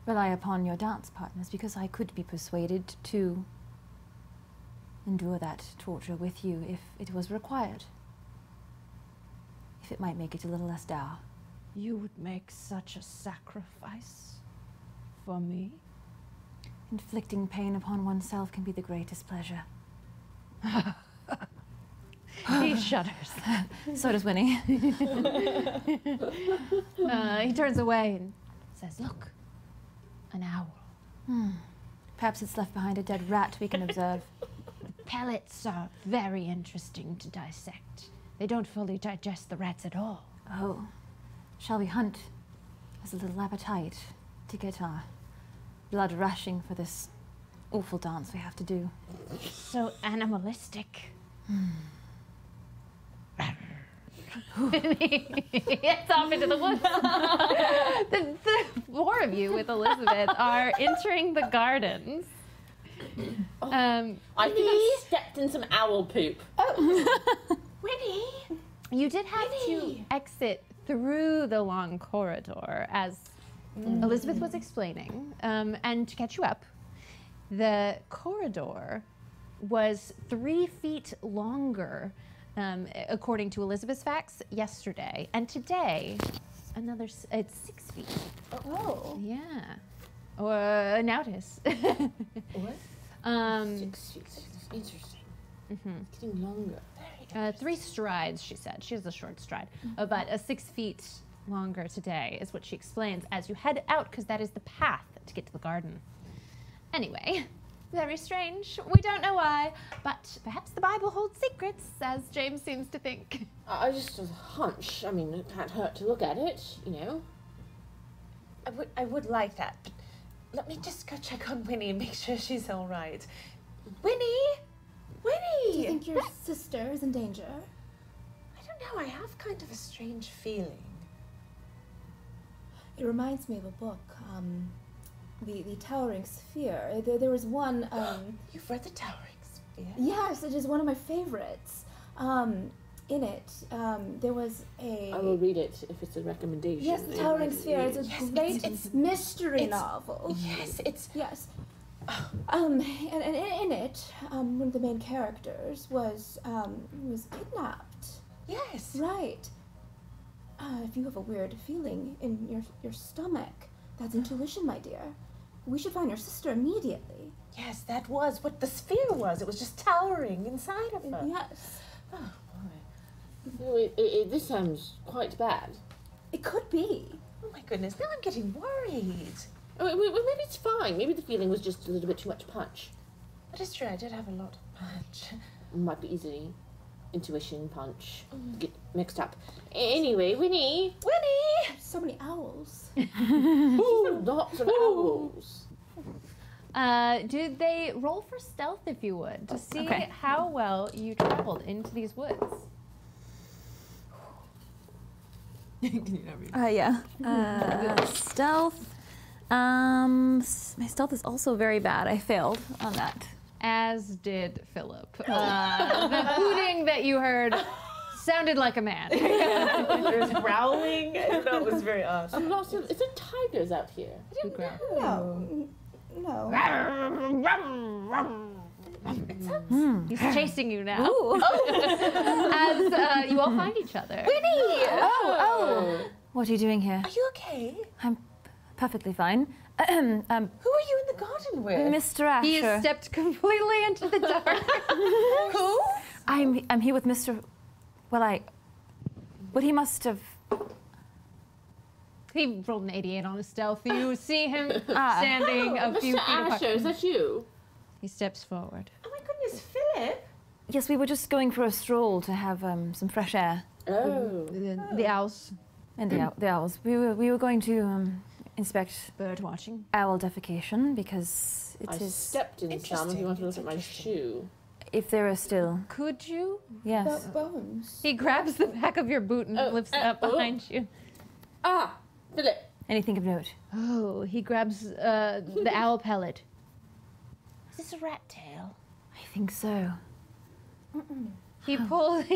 rely upon your dance partners? Because I could be persuaded to endure that torture with you if it was required. If it might make it a little less dour. You would make such a sacrifice for me? Inflicting pain upon oneself can be the greatest pleasure. He shudders. So does Winnie. He turns away and says, look, an owl. Perhaps it's left behind a dead rat we can observe. Pellets are very interesting to dissect. They don't fully digest the rats at all. Oh, shall we hunt? Has a little appetite. to get our blood rushing for this awful dance we have to do. So animalistic. It's off into the woods. The four of you with Elizabeth are entering the gardens. I think I stepped in some owl poop. Winnie! You did have to exit through the long corridor, as Elizabeth was explaining. And to catch you up, the corridor was 3 feet longer, according to Elizabeth's facts, yesterday. And today, it's 6 feet. Oh. Yeah. Or now it is. What? 6 feet. Interesting. It's getting longer. 3 strides, she said. She has a short stride. But 6 feet longer today is what she explains as you head out, because that is the path to get to the garden. Anyway, very strange. We don't know why, but perhaps the Bible holds secrets, as James seems to think. I just have a hunch. I mean, it can't hurt to look at it, you know. I would like that, but let me just go check on Winnie and make sure she's all right. Winnie! Winnie! Do you think your sister is in danger? I don't know, I have kind of a strange feeling. It reminds me of a book, the Towering Sphere. There was one, You've read The Towering Sphere? yes, it is one of my favorites. In it, there was a... I will read it if it's a recommendation. Yes, The Towering Sphere. It's a great mystery it's- novel. Yes, it's... Yes. And in it, one of the main characters was kidnapped. Yes. Right. If you have a weird feeling in your stomach, that's intuition, my dear. We should find your sister immediately. Yes, that was what the sphere was. It was just towering inside of her. Yes. Oh, boy. No, this sounds quite bad. It could be. Oh, my goodness. Now I'm getting worried. Oh, well, maybe it's fine. Maybe the feeling was just a little bit too much punch. That is true. I did have a lot of punch. Might be easily intuition, punch, get mixed up. Anyway, Winnie! Winnie! So many owls. Ooh, lots of owls. Did they roll for stealth, if you would, to see how well you traveled into these woods? Yeah. Stealth. My stealth is also very bad. I failed on that. As did Philip. The hooting that you heard sounded like a man. There's growling. I don't know. It was very odd. I'm lost. Is there tigers out here? Who growled? No. He's chasing you now. As you all find each other. Winnie! Oh! What are you doing here? Are you okay? I'm perfectly fine. Who are you in the garden with? Mr. Asher. He has stepped completely into the dark. Who? I'm here with Mr. Well, he must have. He rolled an 88 on his stealth. You see him standing a few Mr. feet apart. Asher, is that you? He steps forward. Oh, my goodness, Philip. Yes, we were just going for a stroll to have some fresh air. Oh. The owls. And the owls. We were going to inspect Bird watching. owl defecation because I it is. stepped in some if you want to look at my shoe. If there are still, Could you? yes. Bones. He grabs the back of your boot and lifts it up behind you. Ah! Philip! Anything of note? Oh, he grabs the owl pellet. Is this a rat tail? I think so. He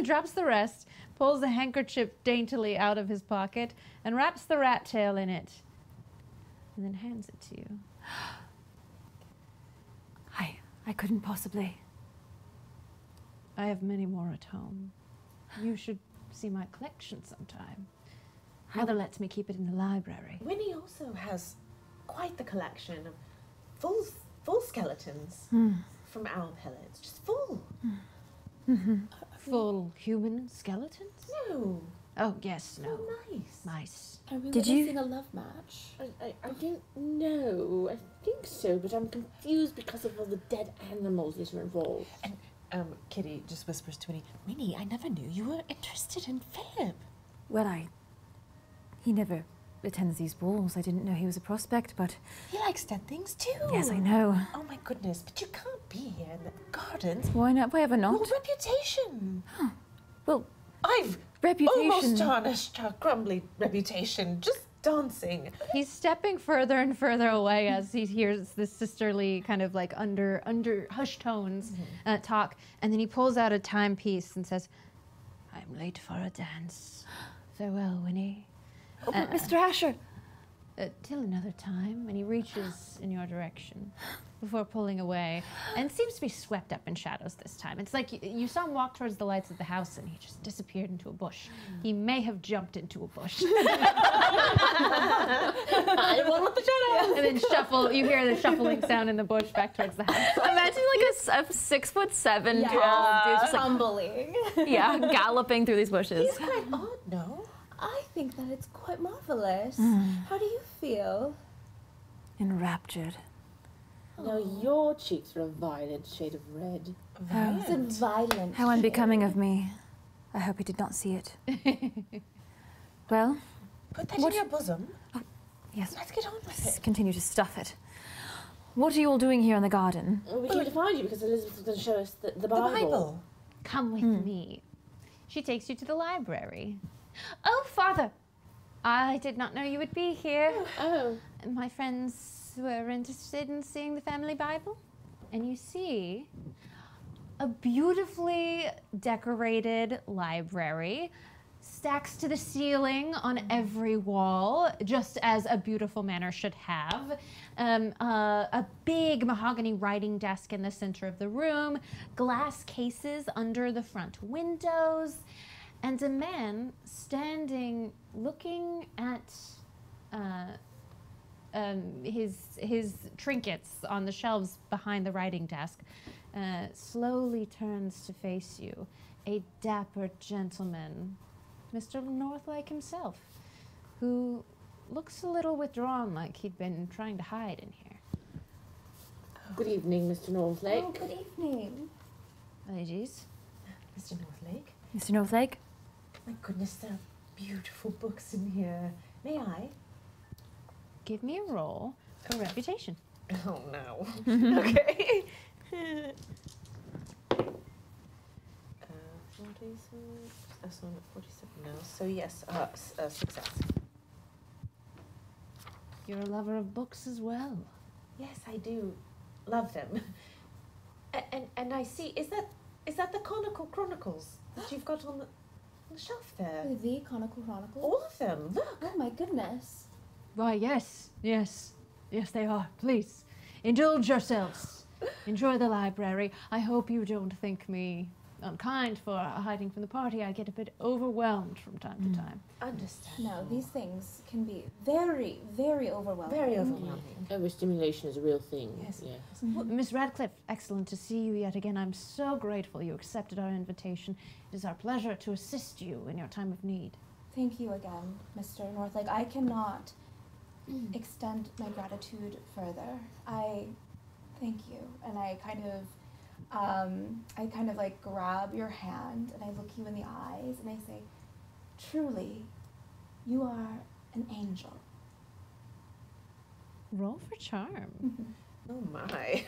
drops the rest, pulls a handkerchief daintily out of his pocket, and wraps the rat tail in it, and then hands it to you. I couldn't possibly. I have many more at home. You should see my collection sometime. Mother lets me keep it in the library. Winnie also has quite the collection of full skeletons from owl pellets. Just full. Full human skeletons? No. Oh, yes, no. Oh, nice. Nice. Are we Did you- witnessing a love match? I didn't know. I think so, but I'm confused because of all the dead animals that are involved. And Kitty just whispers to Winnie, Winnie, I never knew you were interested in Philip. Well, he never attends these balls. I didn't know he was a prospect, but He likes dead things too. yes, I know. Oh my goodness, but you can't be here in the gardens. Why not? Why ever Your not? reputation. Well, I've reputation. almost tarnished our crumbly reputation just dancing. He's stepping further and further away as he hears this sisterly kind of like under hushed tones talk, and then he pulls out a timepiece and says, "I'm late for a dance. Farewell, Winnie. Oh, but Mr. Asher. Till another time." And he reaches in your direction before pulling away, and seems to be swept up in shadows this time. It's like you saw him walk towards the lights of the house, and he just disappeared into a bush. He may have jumped into a bush. I won with the shadow. And then you hear the shuffling sound in the bush back towards the house. Imagine like a 6'7" tall dude just like, Crumbling. yeah, galloping through these bushes. He's quite odd, no? I think that it's quite marvelous. Mm. How do you feel? Enraptured. Now your cheeks are a violent shade of red. It's a violent How unbecoming shade. of me. I hope he did not see it. Well, Put that What- in your bosom. yes, Let's get on with let's it. continue to stuff it. What are you all doing here in the garden? We came to find you because Elizabeth was going to show us the The Bible. Bible. Come with me. She takes you to the library. Oh, Father! I did not know you would be here. Oh. My friends were interested in seeing the family Bible. And you see a beautifully decorated library, stacks to the ceiling on every wall, just as a beautiful manor should have. A big mahogany writing desk in the center of the room, glass cases under the front windows, and a man standing looking at his trinkets on the shelves behind the writing desk, slowly turns to face you. A dapper gentleman, Mr. Northlake himself, who looks a little withdrawn, like he'd been trying to hide in here. Good evening, Mr. Northlake. Oh, good evening. Ladies, Mr. Northlake. Mr. Northlake? My goodness, there are beautiful books in here. May I? give me a roll for reputation. Oh no. Okay. 47. That's one at 47 now. So yes, success. You're a lover of books as well. Yes, I do love them. And I see. Is that the Conical Chronicles that you've got on the shelf there? The Conical Chronicles? All of them. Look. Oh my goodness. Why, yes, they are. Please, indulge yourselves. Enjoy the library. I hope you don't think me unkind for hiding from the party. I get a bit overwhelmed from time to time. Understand. No, these things can be very, very overwhelming. Very overwhelming. Overstimulation is a real thing. Yes. Yeah. Well, Miss Radcliffe, excellent to see you yet again. I'm so grateful you accepted our invitation. It is our pleasure to assist you in your time of need. Thank you again, Mr. Northlake. I cannot extend my gratitude further. I thank you, and I kind of like grab your hand and I look you in the eyes and I say, truly, you are an angel. Roll for charm. Oh my.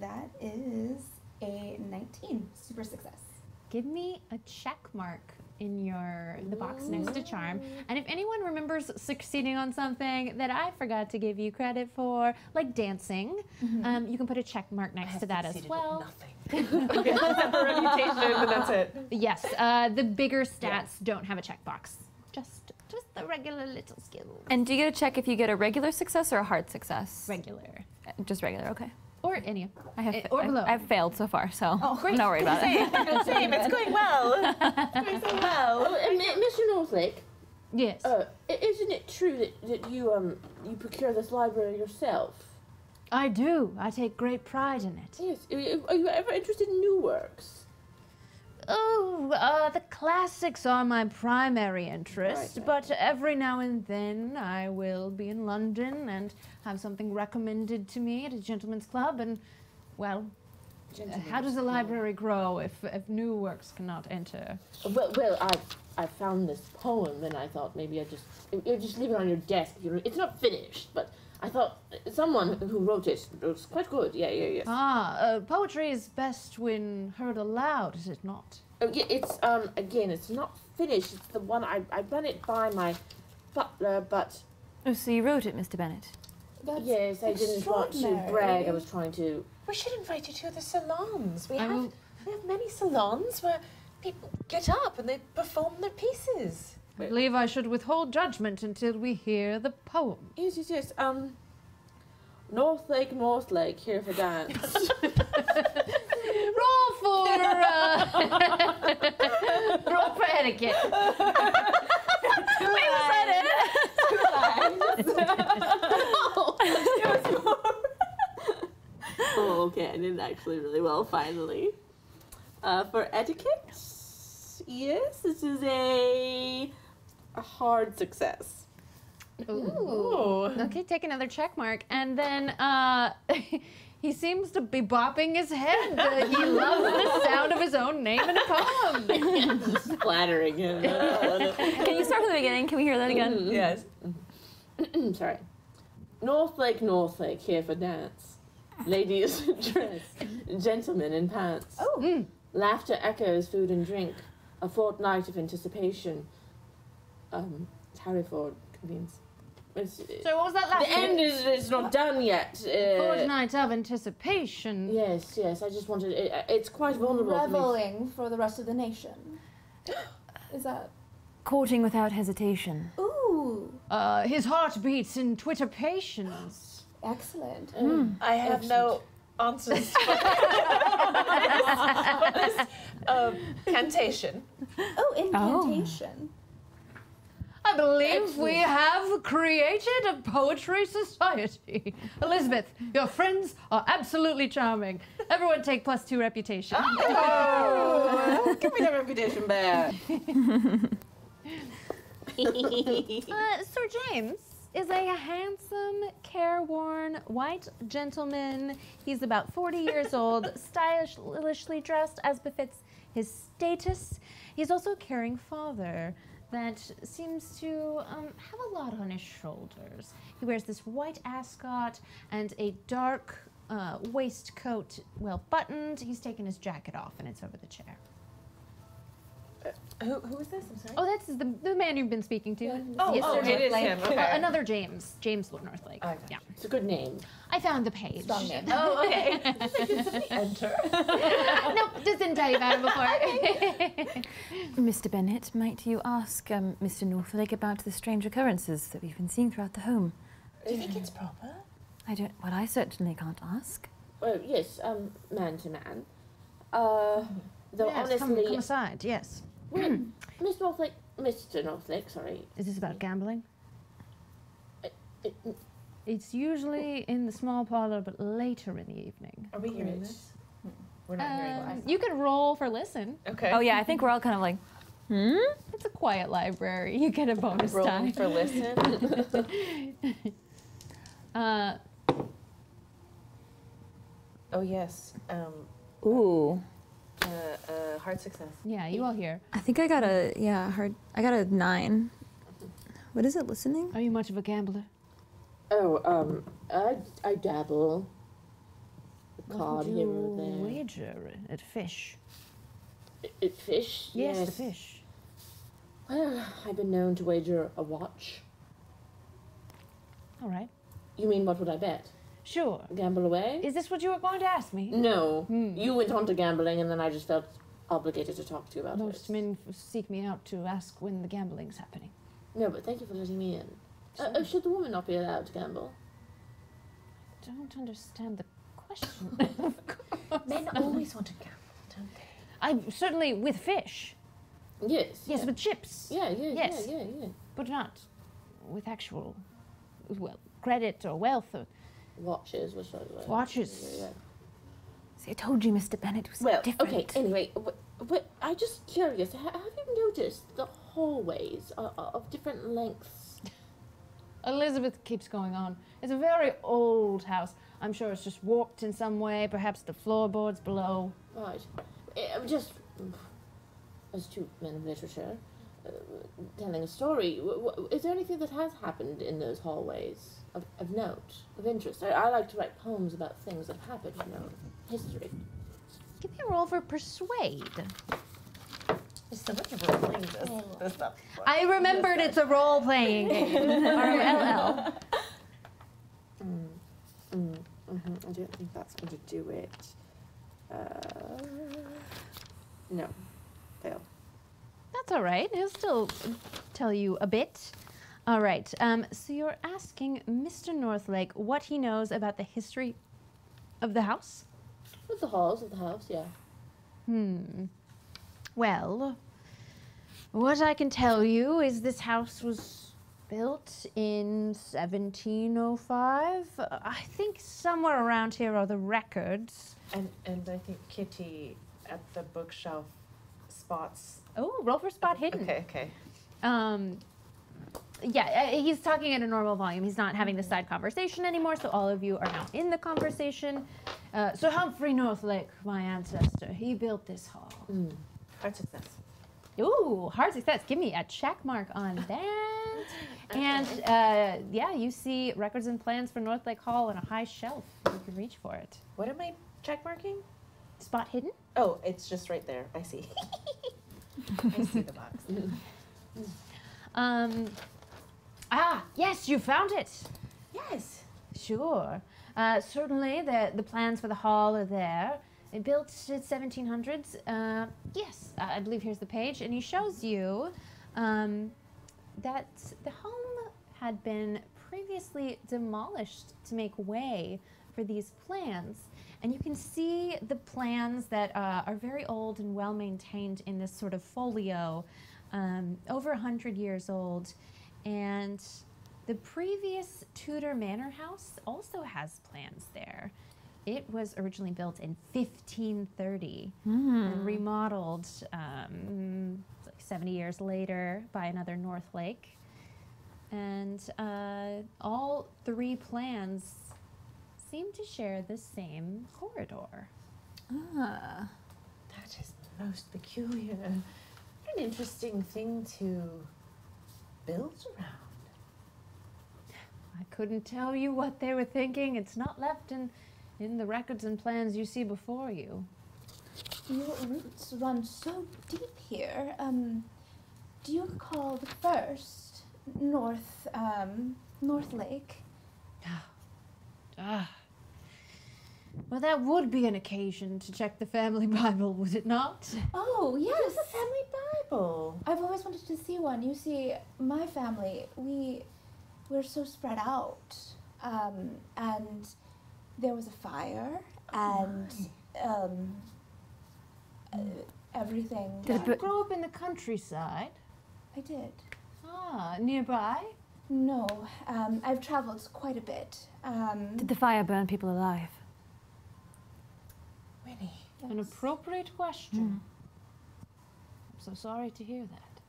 That is a 19, super success. Give me a check mark in the box next to charm. And if anyone remembers succeeding on something that I forgot to give you credit for, like dancing, you can put a check mark next to that as well. Nothing. Okay, except for reputation, but that's it. Yes, the bigger stats don't have a checkbox. Just the regular little skills. And do you get a check if you get a regular success or a hard success? Regular. Just regular, okay. Or any. I have Or below. I've failed so far, so Oh, I'm not worried about it. Same. It's going well. It's going so well. Oh, and Mr. Northlake, Yes. isn't it true that you procure this library yourself? I do. I take great pride in it. Yes. Are you ever interested in new works? Oh, the classics are my primary interest, Right. but every now and then I will be in London and have something recommended to me at a gentleman's club, and, well, How does the library grow if new works cannot enter? Well, I found this poem and I thought maybe I'd just leave it on your desk. It's not finished, but I thought someone who wrote it was quite good. Yeah. Poetry is best when heard aloud, is it not? Oh, yeah, it's again, it's not finished. It's the one I run it by my butler, but Oh, so you wrote it, Mr. Bennett? yes, I didn't want to brag. I was trying to. We should invite you to the salons. We have many salons where people get up and they perform their pieces. I believe I should withhold judgment until we hear the poem. Yes. North Lake, here for dance. Roll for etiquette. Wait, was that it? Oh, okay, I did actually really well, finally. For etiquette, yes, this is a hard success. Ooh. Okay, take another check mark. And then he seems to be bopping his head. He loves the sound of his own name in a poem. Just flattering him. Can you start from the beginning? Can we hear that again? Yes. Sorry. North Lake, here for dance. Ladies dress, gentlemen in pants. Oh. Laughter echoes food and drink. A fortnight of anticipation. Harryford convenes. So what was that last The end is not done yet. Fortnight of anticipation. Yes. I just wanted. It's quite vulnerable. For me. Reveling for the rest of the nation. Is that? Courting without hesitation. Ooh. His heart beats in Twitter patience. Excellent. I have no answers for this cantation. Oh, incantation. I believe we have created a poetry society. Elizabeth, your friends are absolutely charming. Everyone take +2 reputation. Oh, give me that reputation back. Sir James is a handsome, careworn, white gentleman. He's about 40 years old, stylishly dressed as befits his status. He's also a caring father that seems to have a lot on his shoulders. He wears this white ascot and a dark waistcoat, well buttoned. He's taken his jacket off and it's over the chair. Who is this? I'm sorry. Oh, that's the man you've been speaking to. Oh, Yes, sir, it is Northlake. him. Okay. Another James Northlake. Okay. Yeah. It's a good name. I found the page. Strong name. Oh, okay. Enter. Nope, just didn't tell you about him before. Mr. Bennett, might you ask Mr. Northlake about the strange occurrences that we've been seeing throughout the home? Do you think it's proper? Well, I certainly can't ask. Well, yes, man to man. Though Yes, honestly, come aside, yes. well, Mr. Northlake, sorry. Is this about gambling? It, It's usually in the small parlor, but later in the evening. Are we hearing this? We're not hearing this. You could roll for listen. Okay. Oh yeah, I think we're all kind of like, It's a quiet library. You get a bonus die. Rolling for listen. Oh yes. ooh. Hard success. Yeah, you all hear. I think I got a 9. What is it, listening? Are you much of a gambler? Oh, I dabble. A card here or there. Wager at fish. It fish? Yes, the fish. Well, I've been known to wager a watch. All right. You mean what would I bet? Sure. Gamble away? Is this what you were going to ask me? No. You went on to gambling and then I just felt obligated to talk to you about Most it. men seek me out to ask when the gambling's happening. No, but thank you for letting me in. Should the woman not be allowed to gamble? Don't understand the question. Men always want to gamble, don't they? I certainly with fish. Yes. Yes, yeah. with chips. Yes. But not with actual, well, credit or wealth or Watches, which I like. watches. Yeah. See, I told you, Mr. Bennett, it was Well, different. okay, anyway, but I'm just curious, have you noticed the hallways of different lengths? Elizabeth keeps going on. It's a very old house. I'm sure it's just warped in some way, perhaps the floorboards below. Right. Just as two men of literature, telling a story, is there anything that has happened in those hallways of note, of interest? I like to write poems about things that have happened, history. Give me a roll for persuade. There's so much role-playing this stuff. I remembered it's a role-playing game. RLL. I don't think that's going to do it. No. Fail. That's all right. He'll still tell you a bit. All right. So you're asking Mr. Northlake what he knows about the history of the house? With the halls of the house, yeah. Well, what I can tell you is this house was built in 1705. I think somewhere around here are the records. And I think Kitty at the bookshelf spots. Oh, roll for spot hidden. Okay. Yeah, he's talking at a normal volume. He's not having the side conversation anymore, so all of you are now in the conversation. Sir Humphrey Northlake, my ancestor, he built this hall. Hard success. Ooh, hard success. Give me a check mark on that. And yeah, you see records and plans for Northlake Hall on a high shelf. You can reach for it. What am I check marking? Spot hidden? Oh, it's just right there. I see. I see the box. Yes, you found it. Yes. Sure. Certainly, the plans for the hall are there. They built in 1700s. Yes, I believe here's the page, and he shows you that the home had been previously demolished to make way for these plans. And you can see the plans that are very old and well maintained in this sort of folio, over 100 years old. And the previous Tudor manor house also has plans there. It was originally built in 1530 and remodeled like 70 years later by another Northlake. And all three plans seem to share the same corridor. That is most peculiar. What an interesting thing to build around. I couldn't tell you what they were thinking. It's not left in the records and plans you see before you. Your roots run so deep here. Do you recall the first North Lake? Well, that would be an occasion to check the family Bible, would it not? Oh, yes. The family Bible. I've always wanted to see one. You see, my family, we're so spread out. And there was a fire, and everything. Did you grow up in the countryside? I did. Nearby? No, I've traveled quite a bit. Did the fire burn people alive? Winnie. An appropriate question. I'm so sorry to hear that.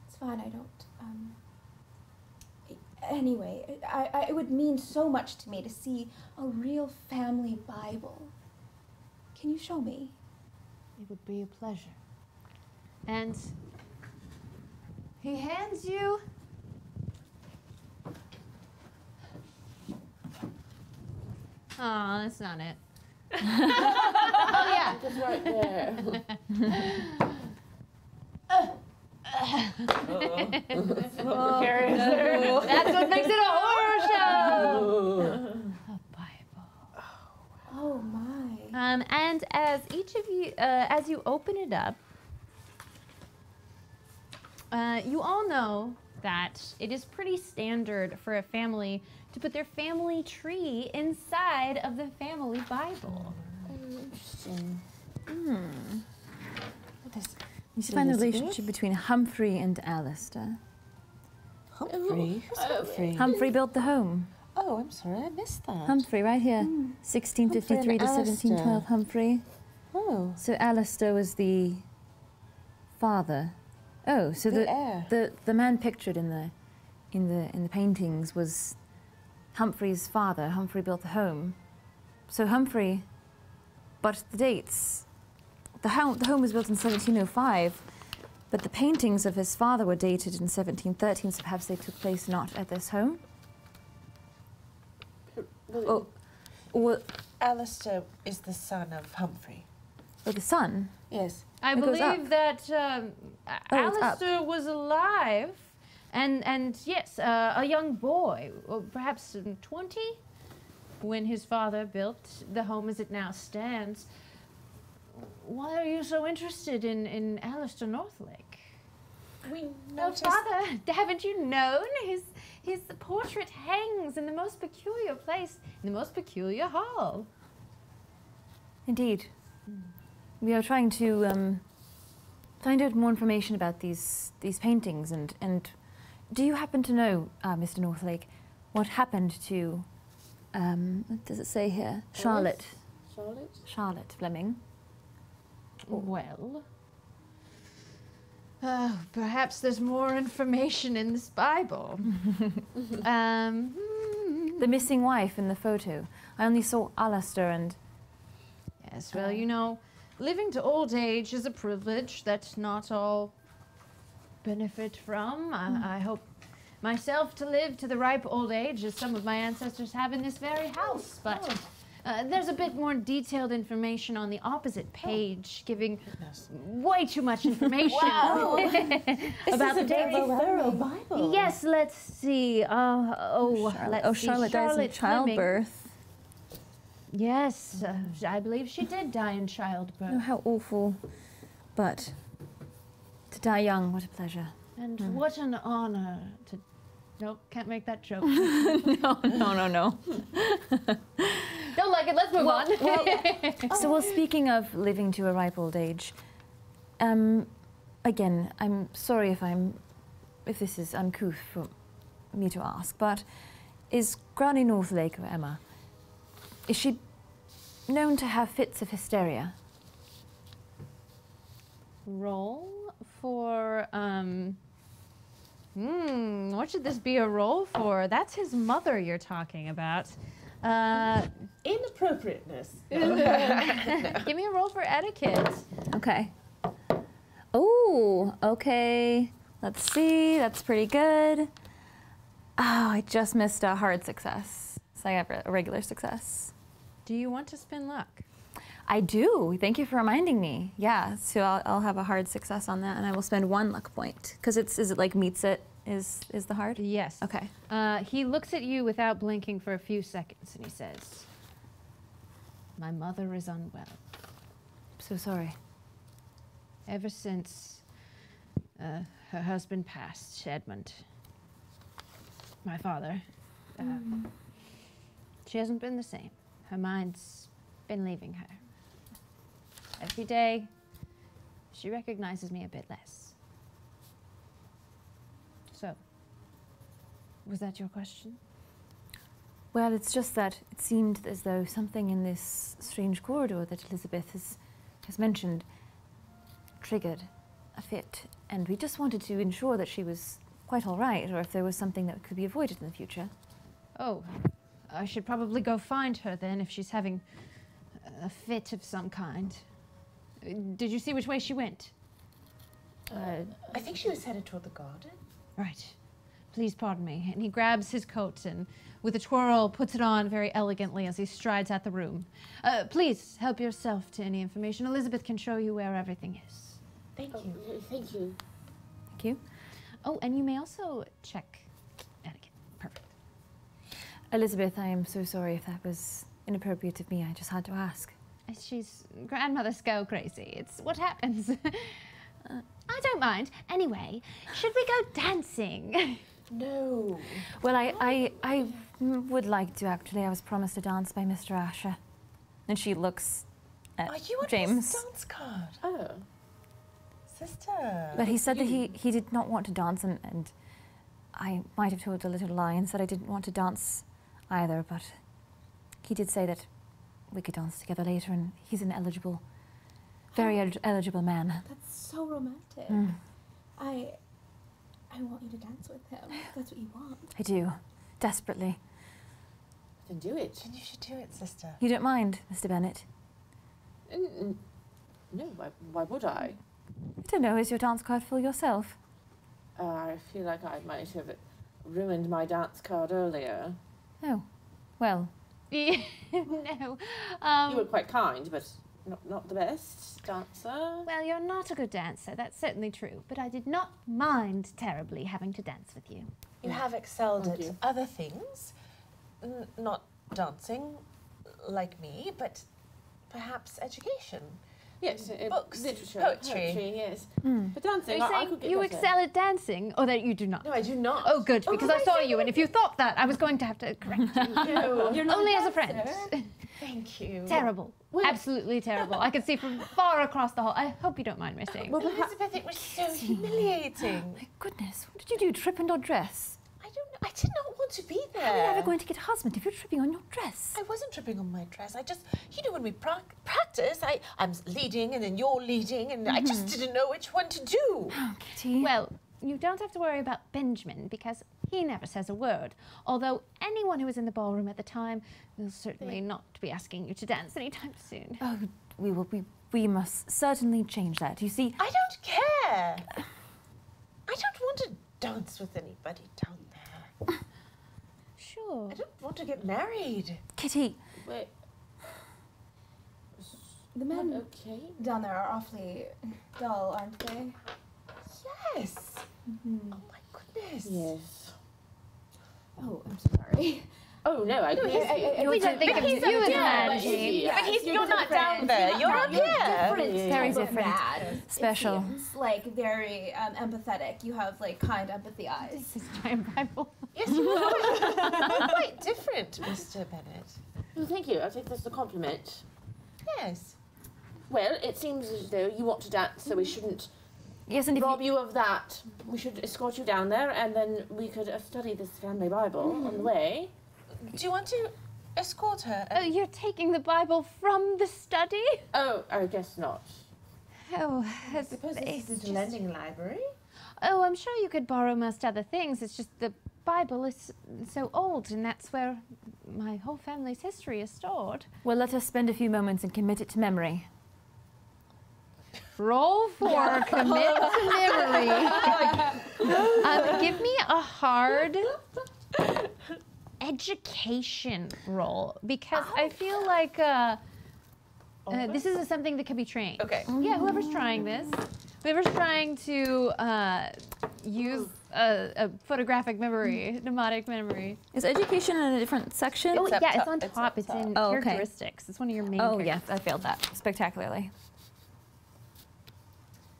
It's fine, I don't, Anyway, it would mean so much to me to see a real family Bible. Can you show me? It would be a pleasure. And he hands you that's not it. Oh yeah. Just right there. Precarious. That's what makes it a horror show. A Bible. Oh my. And as each of you, as you open it up, you all know that it is pretty standard for a family to put their family tree inside of the family Bible. Interesting. You should find the relationship between Humphrey and Alistair. Humphrey? Who's Humphrey? Humphrey built the home. Oh, I'm sorry, I missed that. Humphrey, right here. 1653 to Humphrey and 1712, Humphrey. Oh. So Alistair was the father. Oh, so The heir. the man pictured in the paintings was Humphrey's father. Humphrey built the home. So Humphrey, but the dates. The home was built in 1705, but the paintings of his father were dated in 1713, so perhaps they took place not at this home. Oh, well, Alistair is the son of Humphrey. oh, the son. Yes. I It goes believe up. that it's up. Alistair was alive, and yes, a young boy, or perhaps 20, when his father built the home as it now stands. Why are you so interested in Alistair Northlake? We Oh, noticed. father, haven't you known? His portrait hangs in the most peculiar place, in the most peculiar hall. Indeed. We are trying to find out more information about these paintings, and do you happen to know, Mr. Northlake, what happened to, what does it say here? Charlotte. Charlotte Fleming. Well, perhaps there's more information in this Bible. The missing wife in the photo. I only saw Alistair and... Yes, well, you know, living to old age is a privilege that not all benefit from. I hope myself to live to the ripe old age as some of my ancestors have in this very house, but there's a bit more detailed information on the opposite page, giving way too much information about the very day. thorough Bible. Yes, let's see. Let's see. Charlotte dies in Fleming. childbirth. Yes, I believe she did die in Oh, childbirth. how awful. But to die young, what a pleasure. And what an honor to... Nope, can't make that joke. No. Don't like it, let's move on. So, well, speaking of living to a ripe old age, again, I'm sorry if this is uncouth for me to ask, but is Granny Northlake, or Emma, is she known to have fits of hysteria? Roll for, what should this be a roll for? That's his mother you're talking about. Inappropriateness. Give me a roll for etiquette. Okay. Oh, okay. Let's see. That's pretty good. Oh, I just missed a hard success. So I have a regular success. Do you want to spin luck? I do. Thank you for reminding me. Yeah, so I'll have a hard success on that, and I will spend 1 luck point. Because is it like meets it is the hard? Yes. Okay. He looks at you without blinking for a few seconds and he says, "My mother is unwell. So sorry. Ever since her husband passed, Edmund, my father, she hasn't been the same. Her mind's been leaving her. Every day, she recognizes me a bit less. So, was that your question?" Well, it's just that it seemed as though something in this strange corridor that Elizabeth has mentioned triggered a fit, and we just wanted to ensure that she was quite all right, or if there was something that could be avoided in the future. Oh, I should probably go find her then if she's having a fit of some kind. Did you see which way she went? I think she was headed toward the garden. Right. Please pardon me. And he grabs his coat and, with a twirl, puts it on very elegantly as he strides out the room. Please help yourself to any information. Elizabeth can show you where everything is. Thank you. Thank you. Thank you. Oh, and you may also check etiquette. Perfect. Elizabeth, I am so sorry if that was inappropriate of me. I just had to ask. She's grandmother's go crazy. It's what happens. I don't mind. Anyway, should we go dancing? No. Well, I would like to, actually. I was promised a dance by Mr. Asher. And she looks at Are you on James. his dance card? Oh. Sister. But he said that he did not want to dance, and I might have told a little lie and said I didn't want to dance either, but he did say that we could dance together later, and he's an eligible, very eligible man. That's so romantic. I want you to dance with him. If that's what you want. I do, desperately. Then do it. Then you should do it, sister. You don't mind, Mr. Bennett? No, why would I? I don't know, is your dance card full yourself? I feel like I might have ruined my dance card earlier. Oh, well. No. You were quite kind, but not the best dancer. Well, you're not a good dancer, that's certainly true. But I did not mind terribly having to dance with you. You have excelled Thank at you. other things. Not dancing, like me, but perhaps education. Yes, Books, literature, poetry. yes. Mm. But dancing, Are you I saying could get you better. excel at dancing, or that you do not? No, I do not. Oh, good, because I saw you, and if you thought that, I was going to have to correct you. No. You're not Only a as a friend. dancer. Thank you. Terrible. Absolutely terrible. I could see from far across the hall. I hope you don't mind me saying. Well, perhaps Elizabeth, it was so humiliating. My goodness, what did you do? Trip on your dress? I don't know. I did not want to be there. How are you ever going to get a husband if you're tripping on your dress? I wasn't tripping on my dress. I just, when we practice, I'm leading and then you're leading, and I just didn't know which one to do. Oh, Kitty. Well, you don't have to worry about Benjamin because he never says a word. Although anyone who was in the ballroom at the time will certainly not be asking you to dance anytime soon. Oh, we must certainly change that. You see, I don't care. I don't want to dance with anybody down there. Sure. I don't want to get married. Kitty, wait. The men Okay. down there are awfully dull, aren't they? Yes. Mm-hmm. Oh my goodness. Yes. Oh, I'm sorry. Oh no, I agree. We don't think of you as mad, Jane. But you're not down there. You're up here. very different. Mad, Special. It seems, like very empathetic. You have like kind empathy eyes. This is giant Bible. Yes, you are. Quite different, Mr. Bennett. Well, thank you. I'll take this as a compliment. Yes. Well, it seems as though you want to dance, so we shouldn't yes, and if rob you of that. We should escort you down there, and then we could study this family Bible on the way. Do you want to escort her? Oh, you're taking the Bible from the study? Oh, I guess not. Oh, I suppose this is a lending library. Oh, I'm sure you could borrow most other things. It's just the Bible is so old, and that's where my whole family's history is stored. well, let us spend a few moments and commit it to memory. Roll for commit to memory. Give me a hard education roll, because I feel like this is something that can be trained. Okay. Yeah, whoever's trying this, whoever's trying to use a photographic memory, mnemonic memory. Is education in a different section? Oh, up yeah, top. it's on It's top. up It's top. in Oh, okay. characteristics. It's one of your main Oh, yes, characteristics. I failed that spectacularly.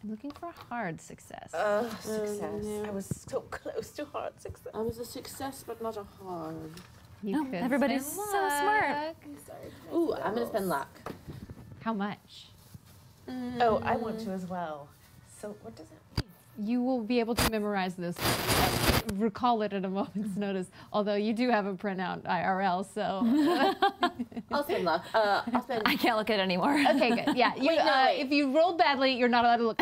I'm looking for a hard success. Success. no. I was so close to hard success. I was a success, but not a hard. You Oh, could everybody's spend so smart. luck. Ooh, I'm gonna spend luck. How much? Oh, I want to as well. So what does that mean? You will be able to memorize this, recall it at a moment's notice, although you do have a printout IRL, so. I'll spend luck. I'll spend. I can't look at it anymore. Okay, good. Yeah, you, Wait, no, wait. if you rolled badly, you're not allowed to look.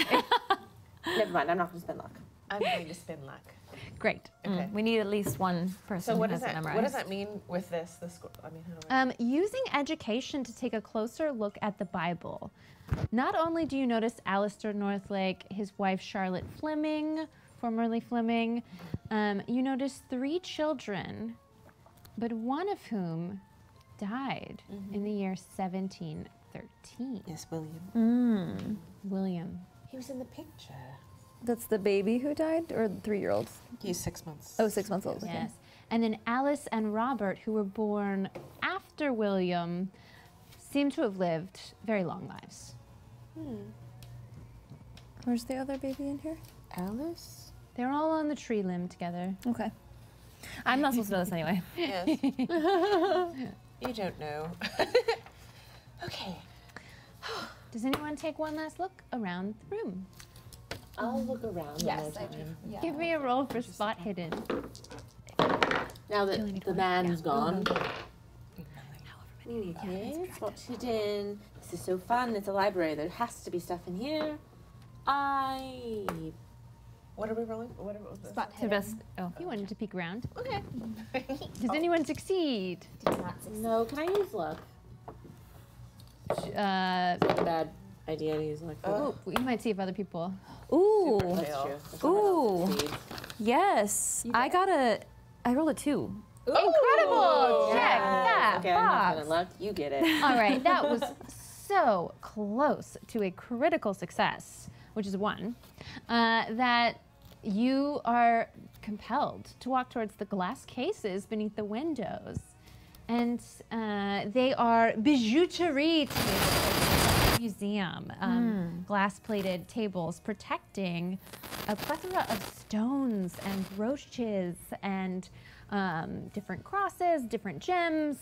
Never mind. I'm not gonna spend luck. I'm going to spin luck. Great. Okay. We need at least one person So who what has does it that memorized. what does that mean with this? The score. I mean, how do I? Using education to take a closer look at the Bible. Not only do you notice Alistair Northlake, his wife Charlotte Fleming, formerly Fleming, you notice 3 children, but one of whom died in the year 1713. Yes, William. William. He was in the picture. That's the baby who died, or the 3-year-old? He's 6 months. Oh, 6 months old. Okay. Yes. And then Alice and Robert, who were born after William, seem to have lived very long lives. Where's the other baby in here? Alice. They're all on the tree limb together. Okay. I'm not supposed to know this anyway. Yes. You don't know. Okay. Does anyone take one last look around the room? I'll look around one more Yes, I do. time. Yeah. Give me a roll for spot hidden. Now that the man's gone. Good Okay, spot hidden. This is so fun. It's a library. There has to be stuff in here. I What are we rolling? What was this? Spot So hidden. best. Oh. You wanted to peek around. Okay. Does anyone succeed? Did not succeed. No, can I use luck? Bad idea to use luck. Oh, you might see if other people. Ooh. That's fail. true. If someone else Ooh. succeeds. Yes. I rolled a 2. Incredible! Check Yes. that Okay, I'm not box. gonna luck. You get it. All right, that was so close to a critical success, which is 1, that you are compelled to walk towards the glass cases beneath the windows. And they are bijouterie tables, museum, glass-plated tables protecting a plethora of stones and brooches and different crosses, different gems.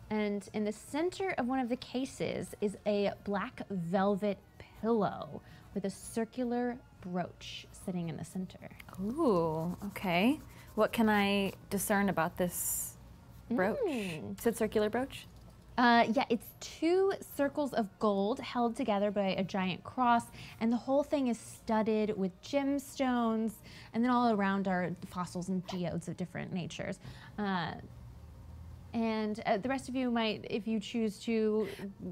And in the center of one of the cases is a black velvet pillow with a circular brooch sitting in the center. Ooh. Okay. What can I discern about this brooch? Is it circular brooch? Yeah, it's 2 circles of gold held together by a giant cross, and the whole thing is studded with gemstones, and then all around are fossils and geodes of different natures. And the rest of you might, if you choose to,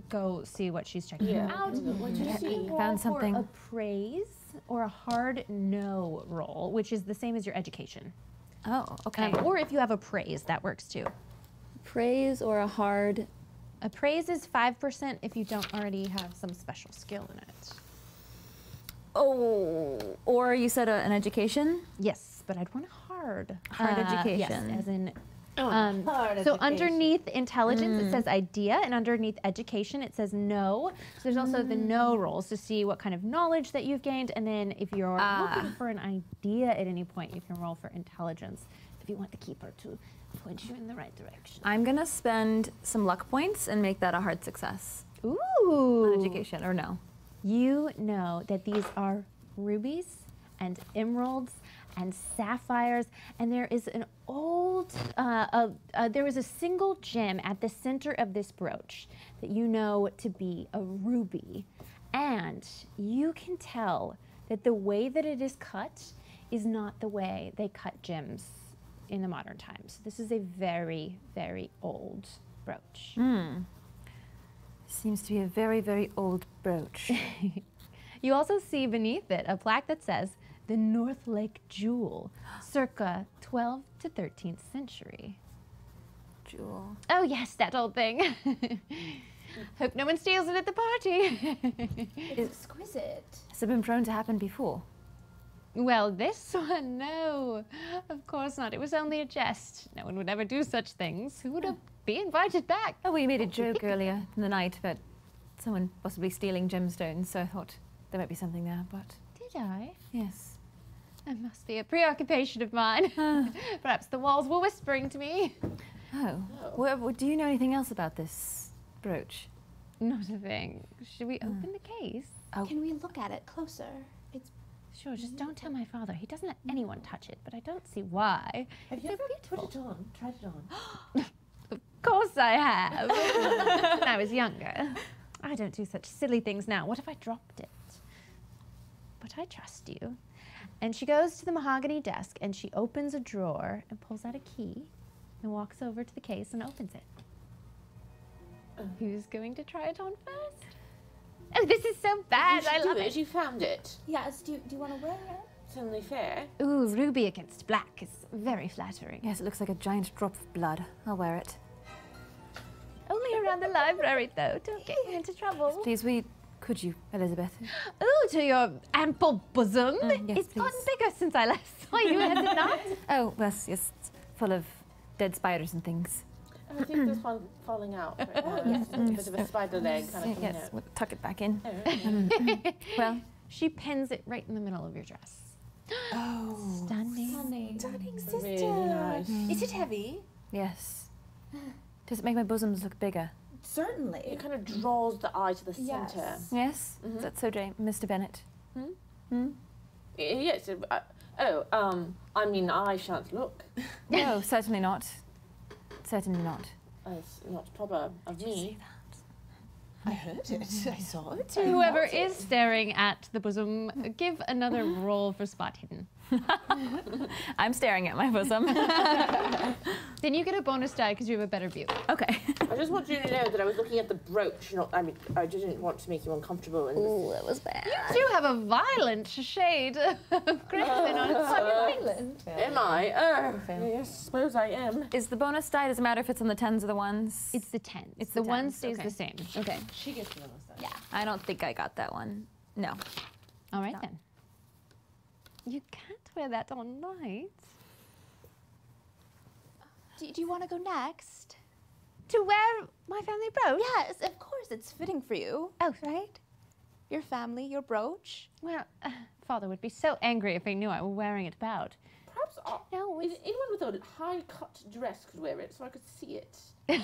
go see what she's checking out. What did you see? Found something. For a praise or a hard no roll, which is the same as your education. Oh, okay. Or if you have a praise, that works too. Praise or a hard. A praise is 5% if you don't already have some special skill in it. Oh. Or you said an education? Yes, but I'd want a hard. Hard Yes, education. as in. Hard So education. underneath intelligence it says idea, and underneath education it says no. So there's also the no rolls to see what kind of knowledge that you've gained, and then if you're looking for an idea at any point, you can roll for intelligence if you want the keeper to point you in the right direction. I'm gonna spend some luck points and make that a hard success. Ooh. On education, or no? You know that these are rubies and emeralds and sapphires, and there is an old, there was a single gem at the center of this brooch that you know to be a ruby, and you can tell that the way that it is cut is not the way they cut gems in the modern times. This is a very, very old brooch. Seems to be a very, very old brooch. You also see beneath it a plaque that says the North Lake Jewel, circa 12th to 13th century. Jewel. Oh yes, that old thing. Hope no one steals it at the party. It's exquisite. Has it been prone to happen before? Well, this one, no. Of course not. It was only a jest. No one would ever do such things. Who would be invited back? Oh, we made a joke earlier in the night about someone possibly stealing gemstones, so I thought there might be something there, but Did I? yes. That must be a preoccupation of mine. Perhaps the walls were whispering to me. Oh. Well, do you know anything else about this brooch? Not a thing. Should we open the case? Can we look at it closer? It's Sure, just don't tell my father. He doesn't let anyone touch it, but I don't see why. Have you It's ever so put it on? Tried it on? Of course I have. When I was younger. I don't do such silly things now. What if I dropped it? But I trust you. And she goes to the mahogany desk and she opens a drawer and pulls out a key and walks over to the case and opens it. Who's going to try it on first? Oh, this is so bad. I love it. You found it. yes. Do you want to wear it? It's only fair. Ooh, ruby against black is very flattering. Yes, it looks like a giant drop of blood. I'll wear it. Only around the library, though. Don't get me into trouble. Please, could you, Elizabeth? Ooh, to your ample bosom. yes, It's gotten please. bigger since I last saw you, has it not? Oh, yes, it's full of dead spiders and things. I think there's one falling out. Yes. A bit of a spider leg kind of coming Yes, out. we'll tuck it back in. Well, she pins it right in the middle of your dress. Oh. Stunning. Darling sister. Really nice. Is it heavy? Yes. Does it make my bosoms look bigger? Certainly. It kind of draws the eye to the Yes. centre. Yes? That's so, Mr. Bennett. Yes. I mean, I shan't look. No, certainly not. Certainly not. It's not proper of me. I heard it. I saw it. To whoever is staring at the bosom, give another roll for spot hidden. I'm staring at my bosom. Then you get a bonus die because you have a better view. Okay. I just want you to know that I was looking at the brooch, not, I didn't want to make you uncomfortable. And Ooh, that was bad. You do have a violent shade of crimson on its Island. am I? Yes, suppose I am. Is the bonus die, does it matter if it's on the 10s or the 1s? It's the 10. It's the the one 10s, stays okay. the same. Okay. She gets the bonus die. Yeah, I don't think I got that one. No. All right No. then. You can't wear that all night. Do you want to go next? To wear my family brooch? Yes, of course. It's fitting for you. Oh, Right? Your family, your brooch. well, Father would be so angry if he knew I were wearing it about. Perhaps No, is anyone with a high-cut dress could wear it so I could see it. Yes.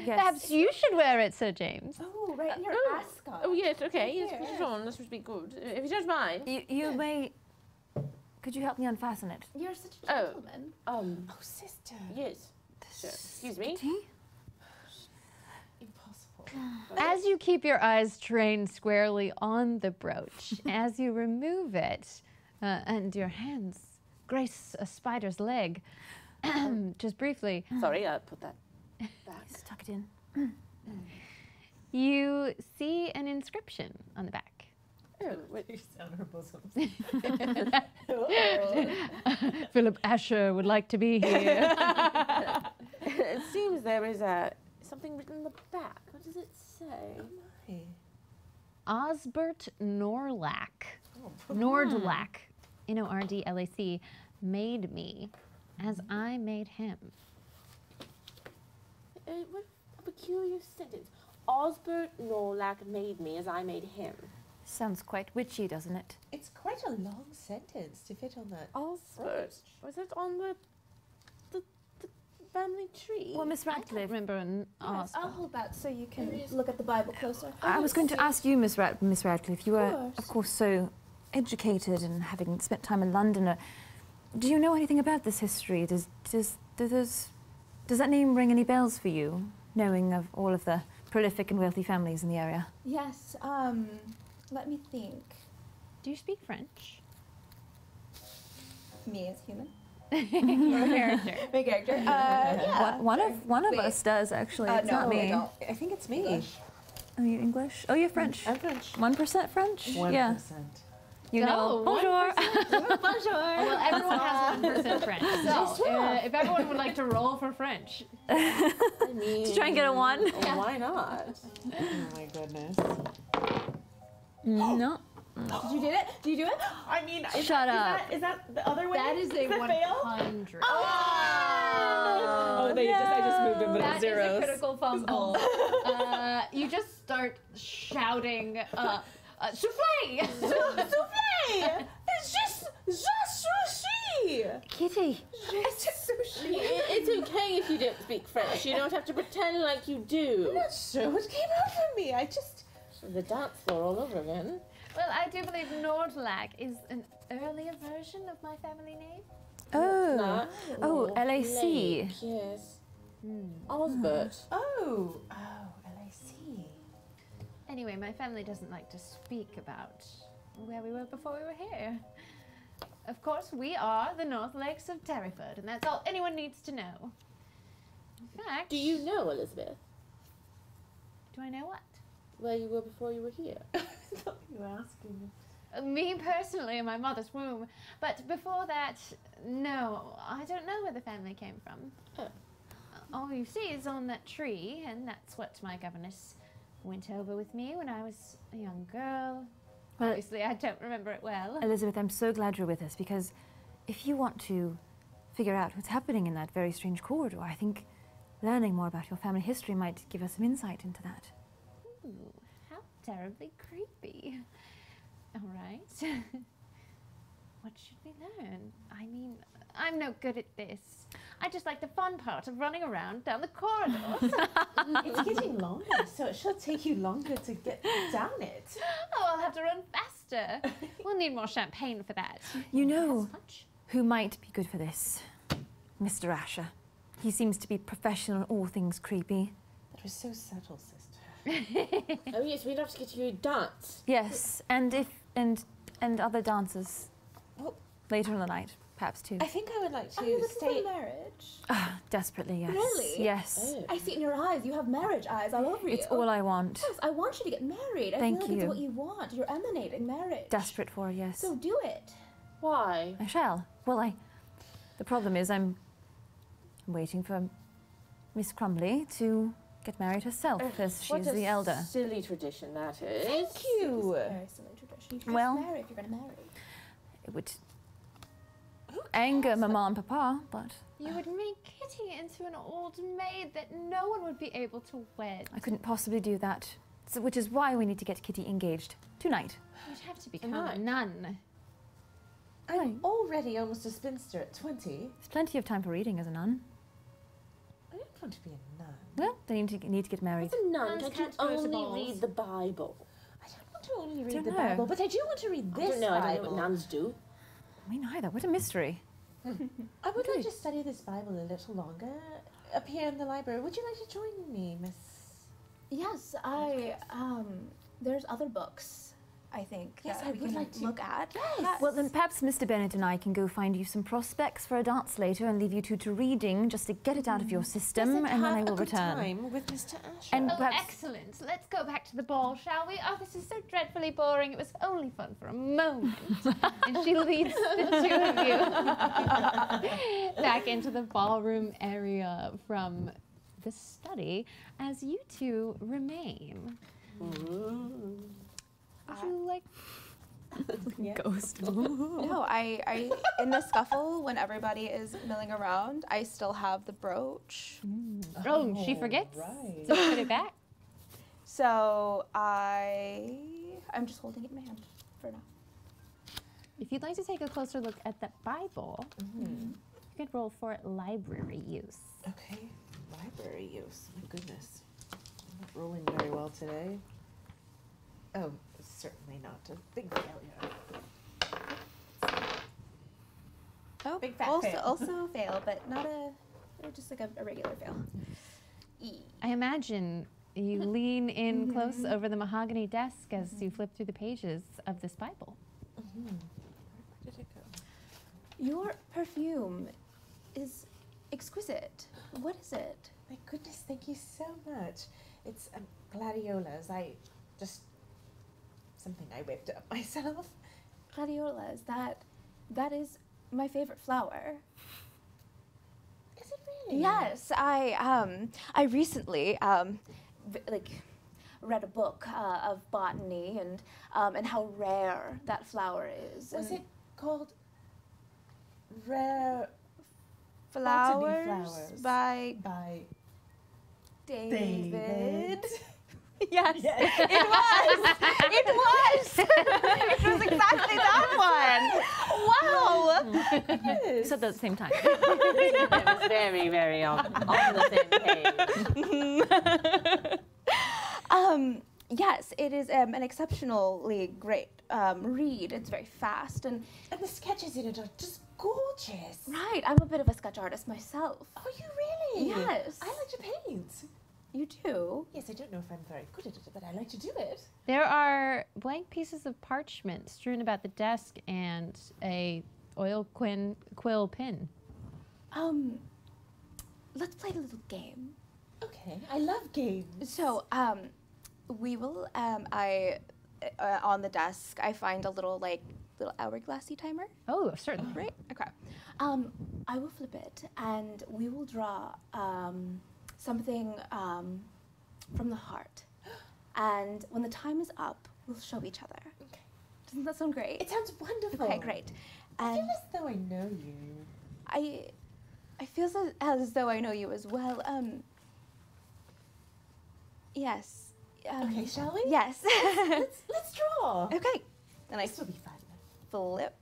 Perhaps you should wear it, Sir James. Oh, right in your ascot. Oh yes, okay, yes, Here. put it on. This would be good. If you don't mind. You may... Could you help me unfasten it? You're such a Oh. gentleman. Oh, sister. Yes. Sure. Excuse me. Tea? Impossible. As you keep your eyes trained squarely on the brooch, as you remove it, and your hands grace a spider's leg, just briefly, Sorry, I put that back. Just tuck it in. you see an inscription on the back. Oh, wait. She's on her bosom. Philip Asher would like to be here. It seems there is something written in the back. What does it say? Osbert Norlack. Nordlack. Nordlac. Made me as I made him. What a peculiar sentence. Osbert Norlack made me as I made him. Sounds quite witchy, doesn't it? It's quite a long sentence to fit on that. Osbert? Was it on the family tree? Well, Miss I don't Radcliffe, remember an Yes, I'll Osbert. hold that so you can look at the Bible closer. I was going to ask you, Miss Radcliffe. You are, course. of course, so educated and having spent time in London. Do you know anything about this history? Does that name ring any bells for you, knowing of all of the prolific and wealthy families in the area? Yes, let me think. Do you speak French? Me as human. Your character. My character. Yeah. One of Wait. us does actually. It's no, not me. I don't. I think it's me. English. Oh, you English? Oh, you're French. I'm French. 1% French? 1%. Yeah. You know. Oh, Bonjour. Well, everyone has 1% French. So, if everyone would like to roll for French. I mean, To try and get a 1? Why not? Oh my goodness. No. Did you do it? Did you do it? I mean, Shut up. Is that the other way? That is a Does that fail? 100. Oh, I just moved them with That is zeros. a critical fumble. You just start shouting, souffle! Souffle! It's just sushi! Kitty. It's just sushi. It's okay if you don't speak French. You don't have to pretend like you do. I'm not sure what came out of me. I just. The dance floor all over again. Well, I do believe Nordlack is an earlier version of my family name. Oh. Not Oh, LAC. Lake, yes. Osbert. Oh, LAC. Anyway, my family doesn't like to speak about where we were before we were here. Of course, we are the North Lakes of Terryford, and that's all anyone needs to know. In fact, Do you know, Elizabeth, do I know what? where you were before you were here? I thought you were asking. Me personally in my mother's womb. But before that, no, I don't know where the family came from. Oh. All you see is on that tree, and that's what my governess went over with me when I was a young girl. Well- Obviously, I don't remember it well. Elizabeth, I'm so glad you're with us because if you want to figure out what's happening in that very strange corridor, I think learning more about your family history might give us some insight into that. Ooh, how terribly creepy. All right. What should we learn? I mean, I'm no good at this. I just like the fun part of running around down the corridors. It's getting longer, so it should take you longer to get down it. Oh, I'll have to run faster. We'll need more champagne for that. You know As much? who might be good for this? Mr. Asher. He seems to be professional in all things creepy. It was so subtle, sister. Oh yes, we'd love to get you a dance. Yes, and other dancers Well, later in the night, perhaps too. I think I would like Are you to looking stay. for marriage? Desperately, yes. Really? Yes. Oh. I see it in your eyes. You have marriage eyes all over you. It's all I want. Yes, I want you to get married. I Thank feel like you. it's what you want. You're emanating marriage. Desperate for, yes. So do it. Why? I shall. Well, the problem is I'm waiting for Miss Crumbly to get married herself, as What she's a the elder. silly tradition that is. Thank you. Very silly tradition. You should Well- just marry if you're going to marry. It would anger Mama and Papa, but You would make Kitty into an old maid that no one would be able to wed. I couldn't possibly do that. So, which is why we need to get Kitty engaged tonight. You'd have to become a Tonight. nun. I'm already almost a spinster at 20. There's plenty of time for reading as a nun. I don't want to be a nun. Well, then you need to get married. As a nun, Nuns don't you can't go to only balls. read the Bible? I don't want to only read Don't the know. Bible, but I do want to read I this don't know. I don't know Bible. what nuns do. Me neither. What a mystery. I would like to study this Bible a little longer up here in the library. Would you like to join me, Miss? Yes, there's other books, I think, Yes, that I we would can like to. look at. Yes. Well, then perhaps Mr. Bennett and I can go find you some prospects for a dance later and leave you two to reading just to get it out of your system, Yes, and then I have will a good return. time with Mr. Asher. And Oh, perhaps excellent. Let's go back to the ball, shall we? Oh, this is so dreadfully boring. It was only fun for a moment. And she leads the two of you back into the ballroom area from the study as you two remain. Would you like ghost. No, I in the scuffle when everybody is milling around, I still have the brooch. Oh, she forgets Right. to put it back. So I'm just holding it in my hand for now. If you'd like to take a closer look at that Bible, you could roll for library use. Okay, library use. My goodness. I'm not rolling very well today. Oh, certainly not. A big failure. Oh, Big fat also, fail. also fail, but not just like a regular fail. I imagine you lean in close over the mahogany desk as you flip through the pages of this Bible. Where did it go? Your perfume is exquisite. What is it? My goodness, thank you so much. It's gladiolas. Something I whipped up myself. Gladiolas. That is my favorite flower. Is it really? Yes, I recently read a book of botany and how rare that flower is. Was and it called Rare flowers, Flowers. by by David? Yes, Yes. it was. It was. It was exactly that one. Wow. We said that at the same time. It was very, very on the same page. Yes, it is an exceptionally great read. It's very fast and And the sketches in it are just gorgeous. right. I'm a bit of a sketch artist myself. Are you really? Yes. I like to paint. You do? Yes, I don't know if I'm very good at it, but I like to do it. There are blank pieces of parchment strewn about the desk and a oil quill pin. Let's play a little game. Okay, I love games. So, we will. On the desk, I find a little hourglassy timer. Oh, certainly. Right. Okay. I will flip it, and we will draw something from the heart. And when the time is up, we'll show each other. Okay. Doesn't that sound great? It sounds wonderful. Okay, great. I feel And as though I know you. I feel as though I know you as well. Yes. Okay, shall we? Yes. Let's draw. Okay. And I This will be fun. flip.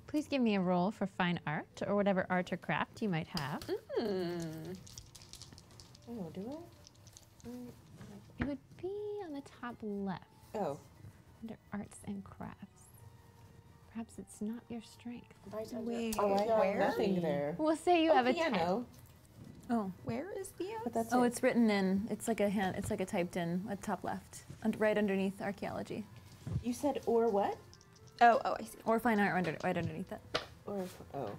Please give me a roll for fine art or whatever art or craft you might have. Oh, do I? It would be on the top left Oh. under arts and crafts. Perhaps it's not your strength. Wait, Oh, I have where? nothing there. We'll say you have a 10. piano. Oh. Where is the S? But that's Oh, it. it's written in. It's like a typed in at top left, right underneath archaeology. You said or what? Oh, I see. Or fine art right underneath it. Or oh,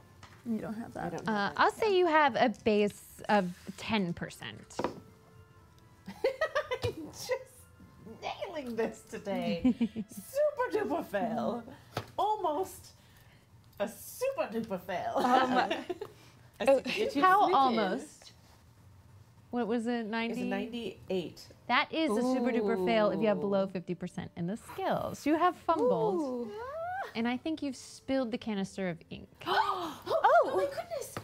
You don't have I that. don't know. that. I'll say you have a base of 10%. I'm just nailing this today. Super duper fail. Almost a super duper fail. How almost? What was it, 90? It's a 98. That is a super duper fail if you have below 50% in the skills. You have fumbled, and I think you've spilled the canister of ink Oh my goodness!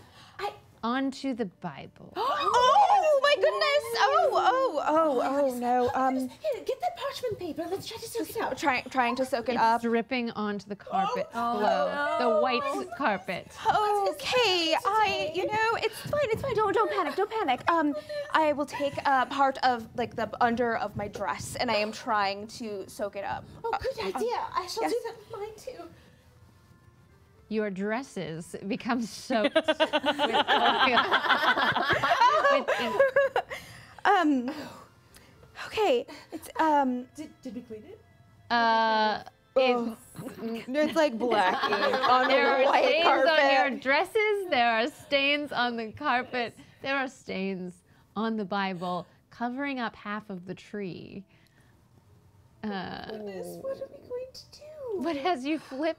onto the Bible. Oh my goodness! Oh no! Here, get that parchment paper. Let's try to soak it out. Trying to soak it It's up. dripping onto the carpet below, the white carpet. Okay, it's fine. Don't panic. I will take part of like the under of my dress, and I am trying to soak it up. Oh, good idea. I shall yes. do that with mine too. Your dresses become soaked with ink. Okay, it's Did we clean it? it's like black ink on There a are white stains on your carpet. dresses. There are stains on the carpet. There are stains on the Bible, covering up half of the tree. Goodness, what are we going to do? But as you flip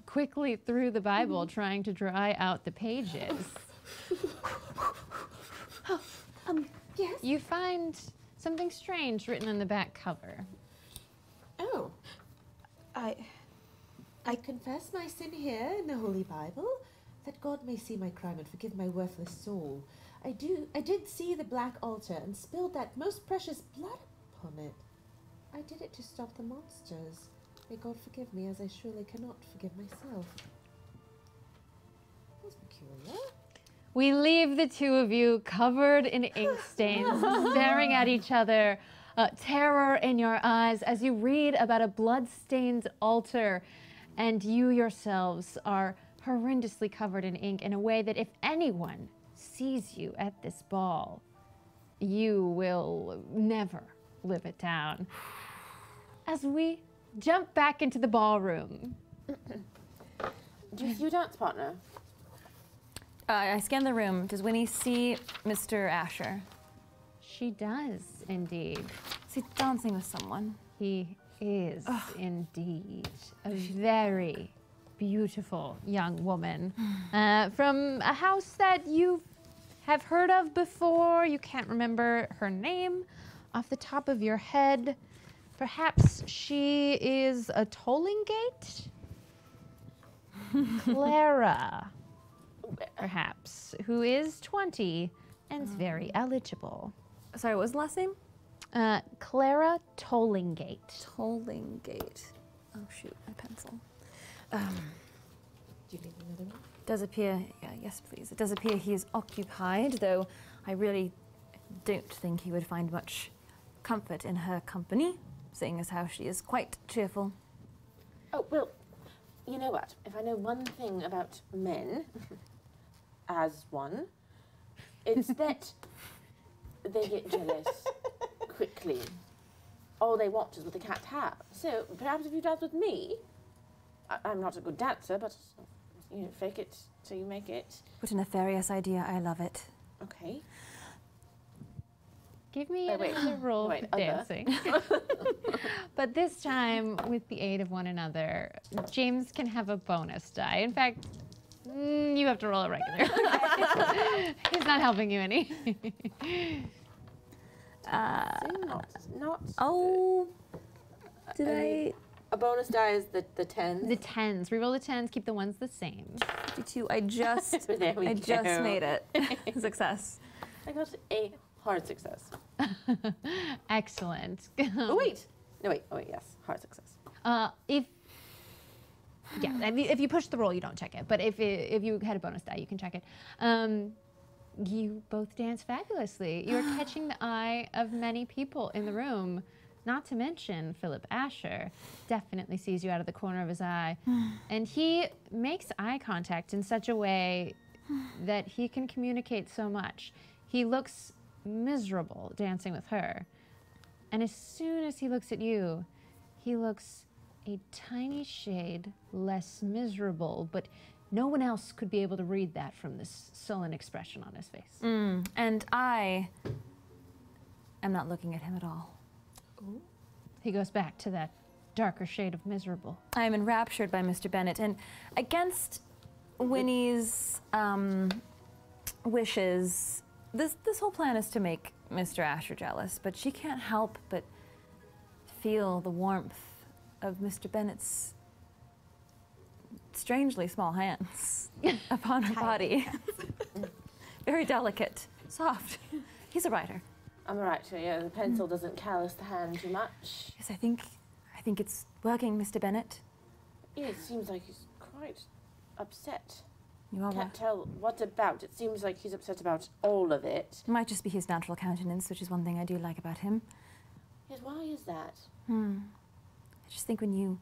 quickly through the Bible, trying to dry out the pages, Yes. you find something strange written on the back cover. Oh, I confess my sin here in the Holy Bible, that God may see my crime and forgive my worthless soul. I did see the black altar and spilled that most precious blood upon it. I did it to stop the monsters. May God forgive me, as I surely cannot forgive myself. That's peculiar. We leave the two of you covered in ink stains, staring at each other, terror in your eyes as you read about a blood-stained altar, and you yourselves are horrendously covered in ink in a way that if anyone sees you at this ball, you will never live it down. As we jump back into the ballroom. Do you see your dance partner? I scan the room. Does Winnie see Mr. Asher? She does indeed. Is he dancing with someone? He is indeed a very beautiful young woman from a house that you have heard of before. You can't remember her name off the top of your head. Perhaps she is a tolling gate? Clara, perhaps, who is 20 and is very eligible. Sorry, what was the last name? Clara Tollingate. Tollingate. Oh shoot, my pencil. Do you need another one? Does appear, yes please. It does appear he is occupied, though I really don't think he would find much comfort in her company, seeing as how she is quite cheerful. Oh, well, you know what? If I know one thing about men, as one, it's that they get jealous quickly. All they want is what the cat have. So perhaps if you dance with me, I'm not a good dancer, but you know, fake it till you make it. What a nefarious idea, I love it. Okay. Give me Oh, wait. another roll Wait, for dancing. But this time, with the aid of one another, James can have a bonus die. In fact, you have to roll a regular. He's not helping you any. Not. Oh, did I- A bonus die is the 10. The 10s. Reroll the 10s, keep the ones the same. 52, I just, There we I just go. made it. Success. I got a hard success. Excellent. Oh, wait. No, wait. Oh, wait, yes. Hard success. If you push the roll, you don't check it. But if you had a bonus die, you can check it. You both dance fabulously. You are catching the eye of many people in the room. Not to mention Philip Asher definitely sees you out of the corner of his eye. And he makes eye contact in such a way that he can communicate so much. He looks miserable dancing with her. And as soon as he looks at you, he looks a tiny shade less miserable, but no one else could be able to read that from this sullen expression on his face. And I am not looking at him at all. Ooh. He goes back to that darker shade of miserable. I am enraptured by Mr. Bennett, and against Winnie's wishes, this whole plan is to make Mr. Asher jealous, but she can't help but feel the warmth of Mr. Bennett's strangely small hands upon her body. Very delicate, soft. He's a writer. I'm a writer, yeah. The pencil doesn't callous the hand too much. Yes, I think it's working, Mr. Bennett. Yeah, it seems like he's quite upset. You are Can't tell what about. It seems like he's upset about all of it. It might just be his natural countenance, which is one thing I do like about him. Yes, why is that? I just think when you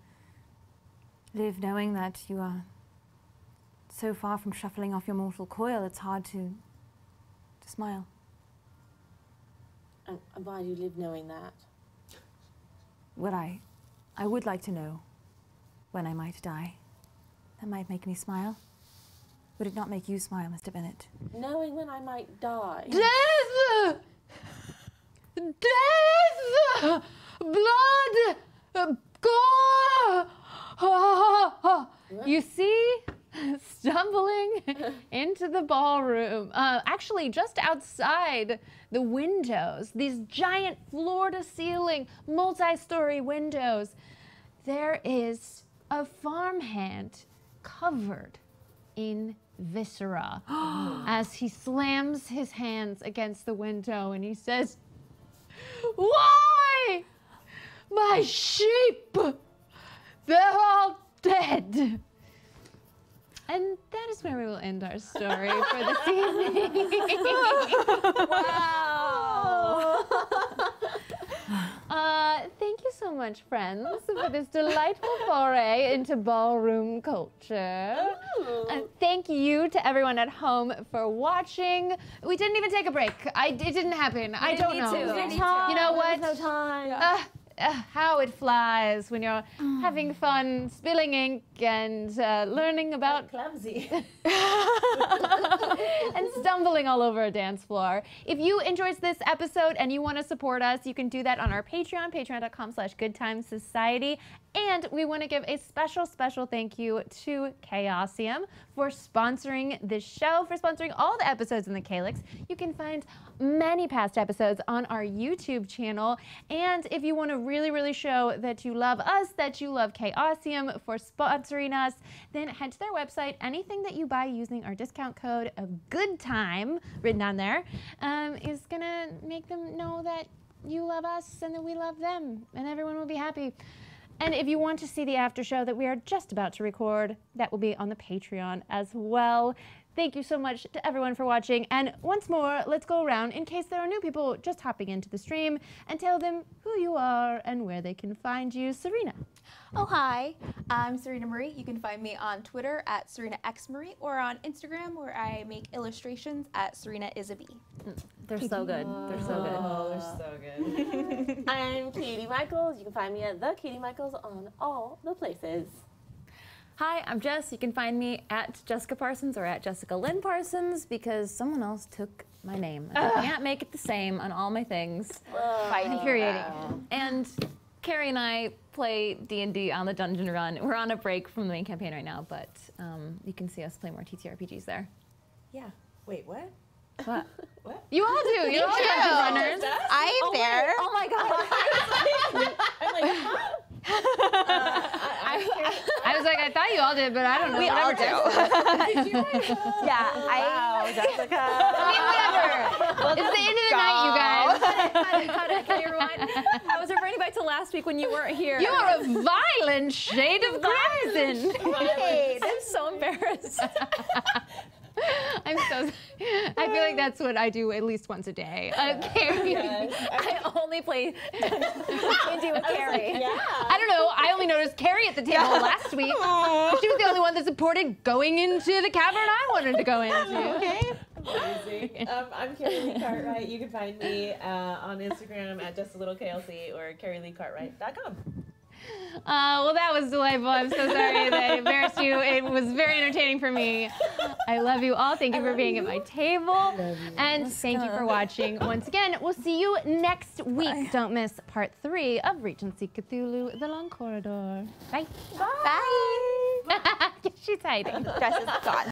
live knowing that you are so far from shuffling off your mortal coil, it's hard to smile. And why do you live knowing that? Well, I would like to know when I might die. That might make me smile. Would it not make you smile, Mr. Bennett? Knowing when I might die. Death! Death! Blood! Gore! You see, stumbling into the ballroom, actually just outside the windows, these giant floor-to-ceiling, multi-story windows, there is a farmhand covered in viscera as he slams his hands against the window and he says, "Why? My sheep! They're all dead." And that is where we will end our story for this evening. Wow! Thank you so much, friends, for this delightful foray into ballroom culture. Thank you to everyone at home for watching. We didn't even take a break. It didn't happen. I don't know. You know what? No time. How it flies when you're having fun, spilling ink, and learning about Clumsy. and stumbling all over a dance floor. If you enjoyed this episode and you want to support us, you can do that on our Patreon, patreon.com/goodtimesociety. And we want to give a special thank you to Chaosium for sponsoring this show, for sponsoring all the episodes in the Calyx. You can find many past episodes on our YouTube channel. And if you want to really show that you love us, that you love Chaosium for sponsoring us, then head to their website. Anything that you buy using our discount code of GOODTIME, written on there, is going to make them know that you love us and that we love them, and everyone will be happy. And if you want to see the after show that we are just about to record, that will be on the Patreon as well. Thank you so much to everyone for watching. And once more, let's go around in case there are new people just hopping into the stream and tell them who you are and where they can find you. Surena. Oh, hi. I'm Surena Marie. You can find me on Twitter at SurenaXMarie or on Instagram where I make illustrations at SurenaIsabee. They're so good. They're so good. Oh, they're so good. I'm Katie Michels. You can find me at the Katie Michels on all the places. Hi, I'm Jess. You can find me at Jessica Parsons or at Jessica Lynn Parsons because someone else took my name. I can't make it the same on all my things. Infuriating. And Kari and I play D&D on the Dungeon Run. We're on a break from the main campaign right now, but you can see us play more TTRPGs there. Yeah. Wait, what? What? What? You all do. You're all Dungeon Runners. I'm there. Oh my god. I'm like, huh? I was like, I thought you all did, but I don't know. We all do. Did you write Yeah, Wow, Jessica. Whatever. It's the end of the night, you guys. Can you rewind? I was referring back to last week when you weren't here. You are a violent shade of crimson. I'm so embarrassed. I'm so. I feel like that's what I do at least once a day. Kari. I only play D&D with Kari. I don't know. I only noticed Kari at the table last week. She was the only one that supported going into the cavern I wanted to go into. Okay. Amazing. I'm Kari Cartwright. You can find me on Instagram at justalittleklc or KariLeeCartwright.com. Well, that was delightful. I'm so sorry that I embarrassed you. It was very entertaining for me. I love you all. Thank you for being at my table. And thank you for watching. Once again, we'll see you next week. Don't miss part 3 of Regency Cthulhu, The Long Corridor. Bye. Bye. She's hiding. Dress is gone.